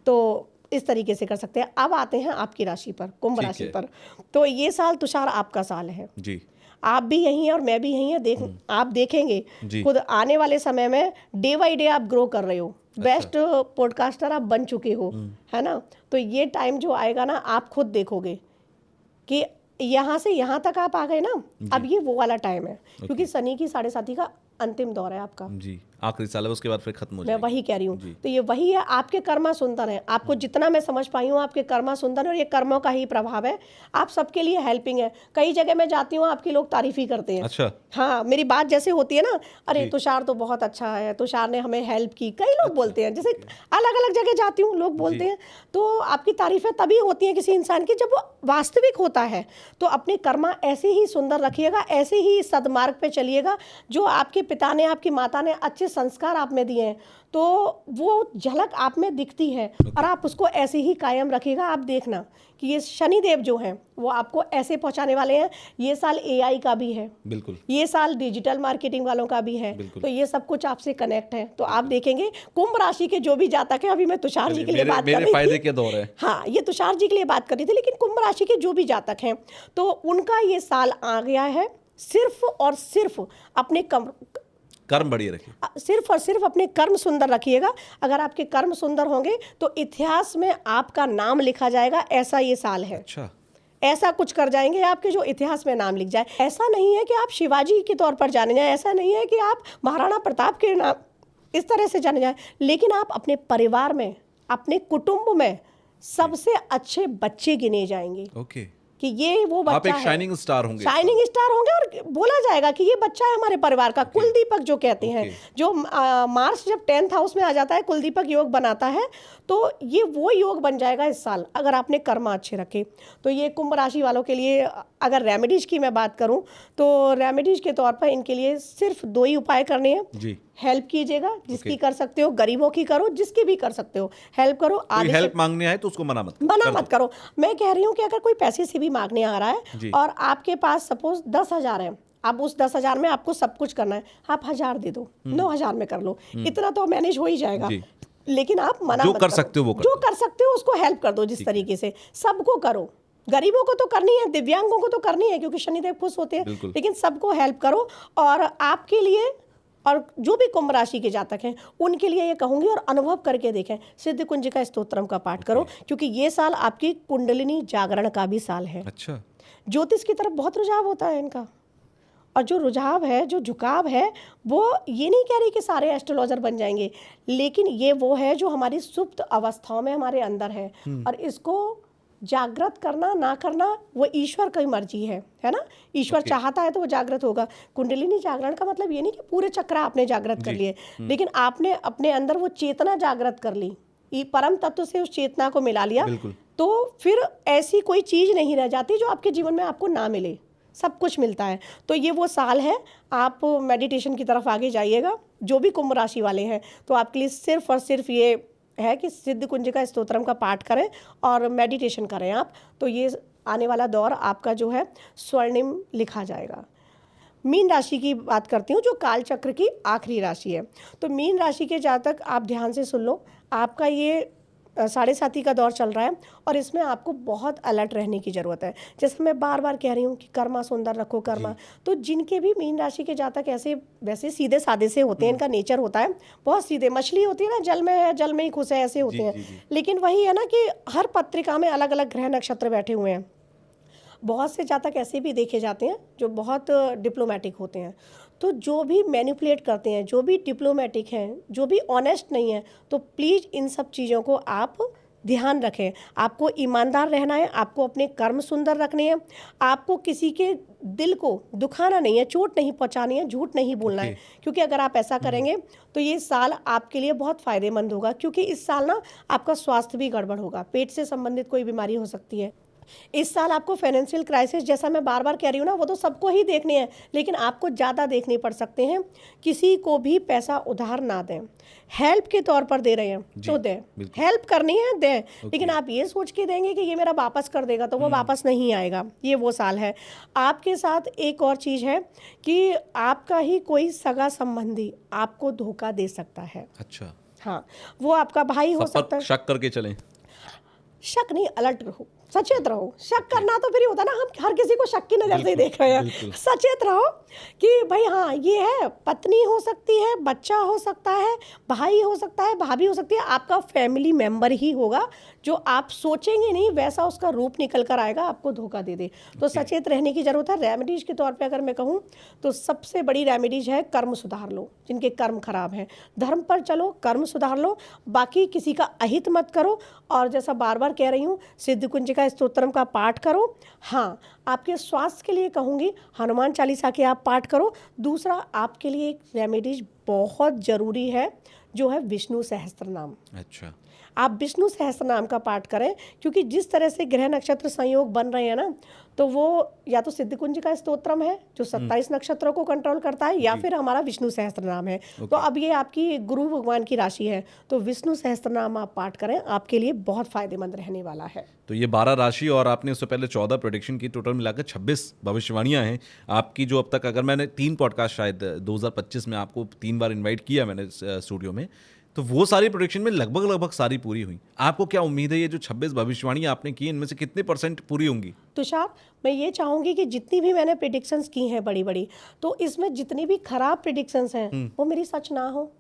तो इस तरीके से कर सकते हैं। अब आते हैं आपकी राशि पर, कुंभ राशि पर। तो ये साल तुषार आपका साल है जी। आप भी यही हैं और मैं भी यही हैं। आप देखेंगे खुद आने वाले समय में डे बाई डे आप ग्रो कर रहे हो, बेस्ट पॉडकास्टर आप बन चुके हो, है ना। तो ये टाइम जो आएगा ना, आप खुद देखोगे कि यहाँ से यहाँ तक आप आ गए ना, अब ये वो वाला टाइम है, क्योंकि शनि की 7.5 का अंतिम दौर है आपका जी। आखिरी साल है, उसके बाद फिर खत्म हो मैं जाएगी। वही कह रही हूँ। जी। तो ये वही है, आपके कर्मा सुंदर है। आपको जितना मैं समझ पाई हूँ, आपके कर्मा सुंदर है और ये कर्मों का ही प्रभाव है। आप सबके लिए हेल्पिंग है। कई जगह मैं जाती हूँ, आपके लोग तारीफ ही करते हैं। अच्छा। हाँ, मेरी बात जैसे होती है ना, अरे जी। तुषार तो बहुत अच्छा है, तुषार ने हमें हेल्प की, कई लोग बोलते हैं। जैसे अलग अलग जगह जाती हूँ, लोग बोलते हैं। तो आपकी तारीफें तभी होती हैं किसी इंसान की, जब वो वास्तविक होता है। तो अपने कर्मा ऐसे ही सुंदर रखिएगा, ऐसे ही सदमार्ग पे चलिएगा। जो आपके पिता ने, आपकी माता ने अच्छे संस्कार आप में दिए हैं, तो वो झलक आप में दिखती है और आप उसको ऐसे ही कायम रखिएगा। आप देखना कि ये शनिदेव जो हैं वो आपको ऐसे पहुंचाने वाले हैं। ये साल एआई का भी है, बिल्कुल। ये साल डिजिटल मार्केटिंग वालों का भी है। बिल्कुल। तो ये सब कुछ आपसे कनेक्ट है। तो आप देखेंगे कुंभ राशि के जो भी जातक है, अभी मैं तुषार जी के लिए बात कर मेरे रही फायदे थी। के दौर है। हाँ, ये तुषार जी के लिए बात कर रही थी, लेकिन कुंभ राशि के जो भी जातक हैं, तो उनका ये साल आ गया है। सिर्फ और सिर्फ अपने कर्म बढ़िया रखिए। सिर्फ और सिर्फ अपने कर्म सुंदर रखिएगा। अगर आपके कर्म सुंदर होंगे तो इतिहास में आपका नाम लिखा जाएगा। ऐसा ये साल है। अच्छा। ऐसा कुछ कर जाएंगे आपके जो इतिहास में नाम लिख जाए। ऐसा नहीं है कि आप शिवाजी के तौर पर जाने जाए, ऐसा नहीं है कि आप महाराणा प्रताप के नाम इस तरह से जाने जाए, लेकिन आप अपने परिवार में, अपने कुटुंब में सबसे अच्छे बच्चे गिने जाएंगे ओके। कि ये वो बच्चा आप एक है। शाइनिंग स्टार होंगे। शाइनिंग स्टार होंगे और बोला जाएगा कि ये बच्चा है हमारे परिवार का। कुलदीपक जो कहते हैं, जो मार्स जब 10th हाउस में आ जाता है, कुलदीपक योग बनाता है, तो ये वो योग बन जाएगा इस साल, अगर आपने कर्म अच्छे रखे। तो ये कुंभ राशि वालों के लिए अगर रेमेडीज की मैं बात करूं, तो रेमेडीज के तौर पर इनके लिए सिर्फ 2 ही उपाय करने हैं। जी। हेल्प कीजिएगा, जिसकी कर सकते हो, गरीबों की करो, जिसकी भी कर सकते हो, हेल्प करो। कोई हेल्प मांगने आए तो उसको मना मत करो। मैं कह रही हूँ कि अगर कोई पैसे से भी मांगने आ रहा है और आपके पास सपोज 10,000 है, अब उस 10,000 में आपको सब कुछ करना है, आप 1,000 दे दो, 9,000 में कर लो, इतना तो मैनेज हो ही जाएगा। लेकिन आप मना मत कर सकते हो वो जो कर सकते हो उसको हेल्प कर दो। जिस तरीके से सबको करो, गरीबों को तो करनी है, दिव्यांगों को तो करनी है, क्योंकि शनिदेव खुश होते हैं, लेकिन सबको हेल्प करो। और आपके लिए और जो भी कुंभ राशि के जातक हैं उनके लिए ये कहूंगी, और अनुभव करके देखें, सिद्ध कुंजिका स्तोत्रम का पाठ करो, क्योंकि ये साल आपकी कुंडलिनी जागरण का भी साल है। अच्छा। ज्योतिष की तरफ बहुत रुझाव होता है इनका, और जो रुझाव है, जो झुकाव है, वो ये नहीं कह रही कि सारे एस्ट्रोलॉजर बन जाएंगे, लेकिन ये वो है जो हमारी सुप्त अवस्थाओं में हमारे अंदर है, और इसको जागृत करना ना करना वो ईश्वर की मर्जी है ना। ईश्वर चाहता है तो वो जागृत होगा। कुंडलिनी जागरण का मतलब ये नहीं कि पूरे चक्र आपने जागृत कर लिए, लेकिन आपने अपने अंदर वो चेतना जागृत कर ली, परम तत्व से उस चेतना को मिला लिया, तो फिर ऐसी कोई चीज नहीं रह जाती जो आपके जीवन में आपको ना मिले, सब कुछ मिलता है। तो ये वो साल है, आप मेडिटेशन की तरफ आगे जाइएगा। जो भी कुंभ राशि वाले हैं, तो आपके लिए सिर्फ और सिर्फ ये है कि सिद्ध कुंजिका स्तोत्रम का पाठ करें और मेडिटेशन करें आप, तो ये आने वाला दौर आपका जो है स्वर्णिम लिखा जाएगा। मीन राशि की बात करती हूँ, जो काल चक्र की आखिरी राशि है। तो मीन राशि के जातक आप ध्यान से सुन लो, आपका ये 7.5 का दौर चल रहा है, और इसमें आपको बहुत अलर्ट रहने की ज़रूरत है। जैसे मैं बार बार कह रही हूँ कि कर्मा सुंदर रखो, कर्मा। तो जिनके भी मीन राशि के जातक ऐसे वैसे सीधे सादे से होते हैं, इनका नेचर होता है बहुत सीधे, मछली होती है ना, जल में है जल में ही खुश है, ऐसे होते हैं। लेकिन वही है ना कि हर पत्रिका में अलग अलग ग्रह नक्षत्र बैठे हुए हैं। बहुत से जातक ऐसे भी देखे जाते हैं जो बहुत डिप्लोमेटिक होते हैं। तो जो भी मैनिपुलेट करते हैं, जो भी डिप्लोमेटिक हैं, जो भी ऑनेस्ट नहीं है, तो प्लीज़ इन सब चीज़ों को आप ध्यान रखें। आपको ईमानदार रहना है, आपको अपने कर्म सुंदर रखने हैं, आपको किसी के दिल को दुखाना नहीं है, चोट नहीं पहुंचानी है, झूठ नहीं बोलना है। क्योंकि अगर आप ऐसा करेंगे तो ये साल आपके लिए बहुत फ़ायदेमंद होगा। क्योंकि इस साल ना आपका स्वास्थ्य भी गड़बड़ होगा, पेट से संबंधित कोई बीमारी हो सकती है। इस साल आपको फाइनेंशियल क्राइसिस, जैसा मैं बार बार कह रही हूँ ना, वो तो सबको ही देखने हैं, लेकिन आपको ज़्यादा देखने पड़ सकते हैं। किसी को भी पैसा उधार ना दें, हेल्प के तौर पर दे रहे हैं तो दें, हेल्प करनी है दें, लेकिन आप ये सोच के देंगे कि ये मेरा वापस कर देगा, तो वो वापस नहीं आएगा। ये वो साल है। आपके साथ एक और चीज़ है कि आपका ही कोई सगा संबंधी आपको धोखा दे सकता है। अच्छा। हाँ, वो आपका भाई हो सकता है। शक करके चलें। शक नहीं, अलर्ट रहो, सचेत रहो। शक करना तो फिर ही होता है ना, हम हर किसी को शक की नज़र से ही देख रहे हैं। बिल्कुल। सचेत रहो कि भाई हाँ ये है, पत्नी हो सकती है, बच्चा हो सकता है, भाई हो सकता है, भाभी हो सकती है, आपका फैमिली मेंबर ही होगा जो आप सोचेंगे नहीं वैसा उसका रूप निकल कर आएगा, आपको धोखा दे दे। तो सचेत रहने की ज़रूरत है। रेमेडीज़ के तौर पे अगर मैं कहूँ तो सबसे बड़ी रेमेडीज है कर्म सुधार लो, जिनके कर्म खराब हैं। धर्म पर चलो, कर्म सुधार लो, बाकी किसी का अहित मत करो। और जैसा बार बार कह रही हूँ, सिद्ध कुंजिका स्तोत्रम का पाठ करो। हाँ, आपके स्वास्थ्य के लिए कहूँगी हनुमान चालीसा के आप पाठ करो। दूसरा, आपके लिए एक रेमेडीज बहुत ज़रूरी है जो है विष्णु सहस्त्रनाम। अच्छा, आप विष्णु सहस्त्रनाम का पाठ करें, क्योंकि जिस तरह से ग्रह नक्षत्र संयोग बन रहे हैं ना, तो वो या तो सिद्ध कुंजिका स्तोत्रम है जो 27 नक्षत्रों को कंट्रोल करता है, या फिर हमारा विष्णु सहस्त्रनाम है। तो अब ये आपकी गुरु भगवान की राशि है, तो विष्णु सहस्त्रनाम आप पाठ करें, आपके लिए बहुत फायदेमंद रहने वाला है। तो ये 12 राशि और आपने उससे पहले 14 प्रेडिक्शन की, टोटल मिलाकर 26 भविष्यवाणियां हैं आपकी। जो अब तक, अगर मैंने 3 पॉडकास्ट शायद 2025 में आपको 3 बार इनवाइट किया मैंने स्टूडियो में, तो वो सारी प्रोडिक्शन में लगभग सारी पूरी हुई। आपको क्या उम्मीद है, ये जो 26 भविष्यवाणियां आपने की इनमें से कितने % पूरी होंगी? तुषार, मैं ये चाहूंगी कि जितनी भी मैंने प्रिडिक्शंस की हैं बड़ी बड़ी, तो इसमें जितनी भी खराब प्रिडिक्शंस हैं वो मेरी सच ना हो।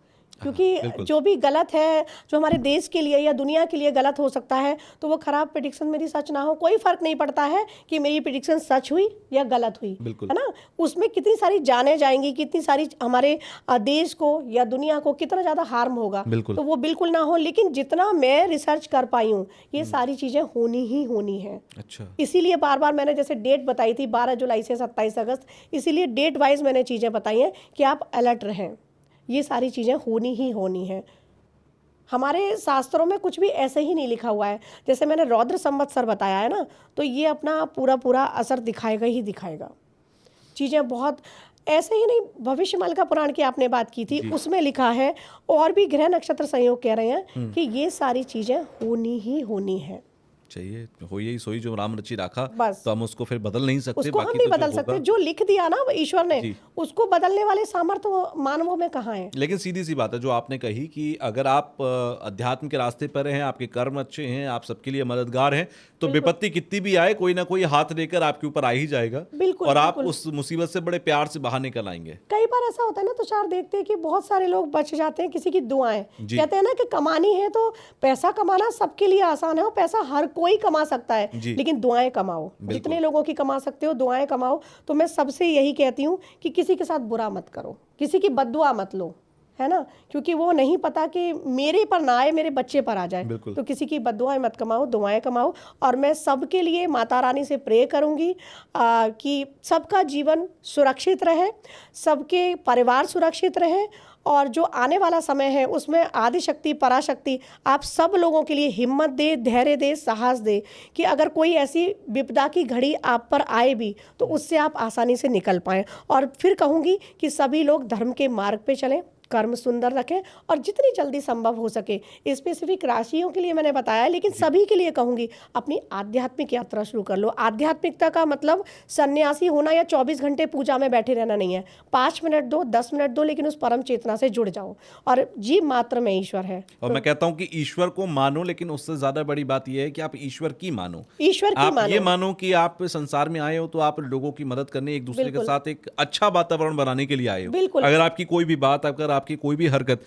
क्योंकि जो भी गलत है, जो हमारे देश के लिए या दुनिया के लिए गलत हो सकता है, तो वो खराब प्रिडिक्शन मेरी सच ना हो। कोई फर्क नहीं पड़ता है कि मेरी प्रिडिक्शन सच हुई या गलत हुई, है ना। उसमें कितनी सारी जानें जाएंगी, कितनी सारी हमारे देश को या दुनिया को कितना ज़्यादा हार्म होगा, तो वो बिल्कुल ना हो। लेकिन जितना मैं रिसर्च कर पाई हूँ, ये सारी चीज़ें होनी ही होनी है। अच्छा, इसीलिए बार बार मैंने जैसे डेट बताई थी 12 जुलाई से 27 अगस्त, इसीलिए डेट वाइज मैंने चीज़ें बताई हैं कि आप अलर्ट रहें। ये सारी चीज़ें होनी ही होनी है। हमारे शास्त्रों में कुछ भी ऐसे ही नहीं लिखा हुआ है। जैसे मैंने रौद्र संवत्सर बताया है ना, तो ये अपना पूरा पूरा असर दिखाएगा ही दिखाएगा। चीज़ें बहुत ऐसे ही नहीं। भविष्यमाल का पुराण की आपने बात की थी, उसमें लिखा है, और भी ग्रह नक्षत्र संयोग कह रहे हैं कि ये सारी चीज़ें होनी ही होनी है। चाहिए हो यही सोई जो राम रचि राखा, बस। तो हम उसको फिर बदल नहीं सकते। उसको हम बाकी नहीं तो जो बदल सकते। होगा, जो लिख दिया ना ईश्वर ने, उसको बदलने वाले सामर्थ्य मानवों में कहाँ है। लेकिन सीधी सी बात है जो आपने कही कि अगर आप अध्यात्म के रास्ते पर हैं, आपके कर्म अच्छे हैं, आप सबके लिए मददगार हैं, तो विपत्ति कितनी भी आए, कोई ना कोई हाथ देकर आपके ऊपर आ ही जाएगा। बिल्कुल, और आप बिल्कुल। उस मुसीबत से बड़े प्यार से बाहर निकल आएंगे। कई बार ऐसा होता है ना तुषार, देखते हैं कि बहुत सारे लोग बच जाते हैं किसी की दुआएं। कहते हैं ना कि कमानी है तो पैसा कमाना सबके लिए आसान है, और पैसा हर कोई कमा सकता है, लेकिन दुआएं कमाओ। जितने लोगों की कमा सकते हो दुआएं कमाओ। तो मैं सबसे यही कहती हूँ कि किसी के साथ बुरा मत करो, किसी की बद्दुआ मत लो, है ना, क्योंकि वो नहीं पता कि मेरे पर ना आए, मेरे बच्चे पर आ जाए। तो किसी की बद्दुआएं मत कमाओ, दुआएं कमाओ। और मैं सबके लिए माता रानी से प्रे करूंगी कि सबका जीवन सुरक्षित रहे, सबके परिवार सुरक्षित रहे, और जो आने वाला समय है उसमें आदिशक्ति पराशक्ति आप सब लोगों के लिए हिम्मत दे, धैर्य दे, साहस दे, कि अगर कोई ऐसी विपदा की घड़ी आप पर आए भी तो उससे आप आसानी से निकल पाएं। और फिर कहूँगी कि सभी लोग धर्म के मार्ग पे चलें, कर्म सुंदर रखें, और जितनी जल्दी संभव हो सके, स्पेसिफिक राशियों के लिए मैंने बताया, लेकिन सभी के लिए कहूँगी अपनी आध्यात्मिक यात्रा शुरू कर लो। आध्यात्मिकता का मतलब सन्यासी होना या 24 घंटे पूजा में बैठे रहना नहीं है। 5 मिनट दो, 10 मिनट दो, लेकिन उस परम चेतना से जुड़ जाओ, और जीव मात्र में ईश्वर है। और मैं कहता हूं कि ईश्वर को मानो, लेकिन उससे ज्यादा बड़ी बात यह है कि आप ईश्वर की मानो। ईश्वर की आप मानो। ये मानो कि आप संसार में आए हो तो आप लोगों की मदद करने, एक दूसरे के साथ एक अच्छा वातावरण बनाने के लिए आए हो। बिल्कुल। अगर आपकी कोई भी बात, अगर आपकी कोई भी हरकत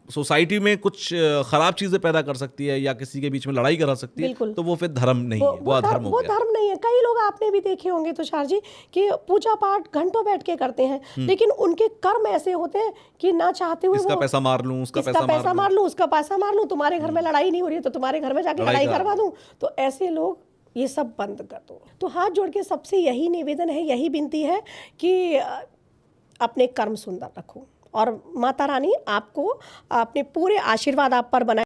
सोसाइटी में कुछ खराब चीजें पैदा कर सकती है या किसी के बीच में लड़ाई करा सकती है, तो वो फिर धर्म नहीं है, वो अधर्म हो गया। वो धर्म नहीं है। कई लोग आपने भी देखे होंगे तुषार जी कि पूजा पाठ घंटों बैठ के करते हैं, लेकिन उनके कर्म ऐसे होते हैं कि ना चाहते हुए इसका पैसा मार लूं, उसका पैसा मार लूं, उसका पैसा मार लूं, तुम्हारे घर में लड़ाई नहीं हो रही है तो तुम्हारे घर में जाके लड़ाई करवा दूं। तो ऐसे लोग, ये सब बंद कर दो। तो हाथ जोड़ के सबसे यही निवेदन है, यही विनती है कि अपने कर्म सुंदर रखो, और माता रानी आपको अपने पूरे आशीर्वाद आप पर बनाए।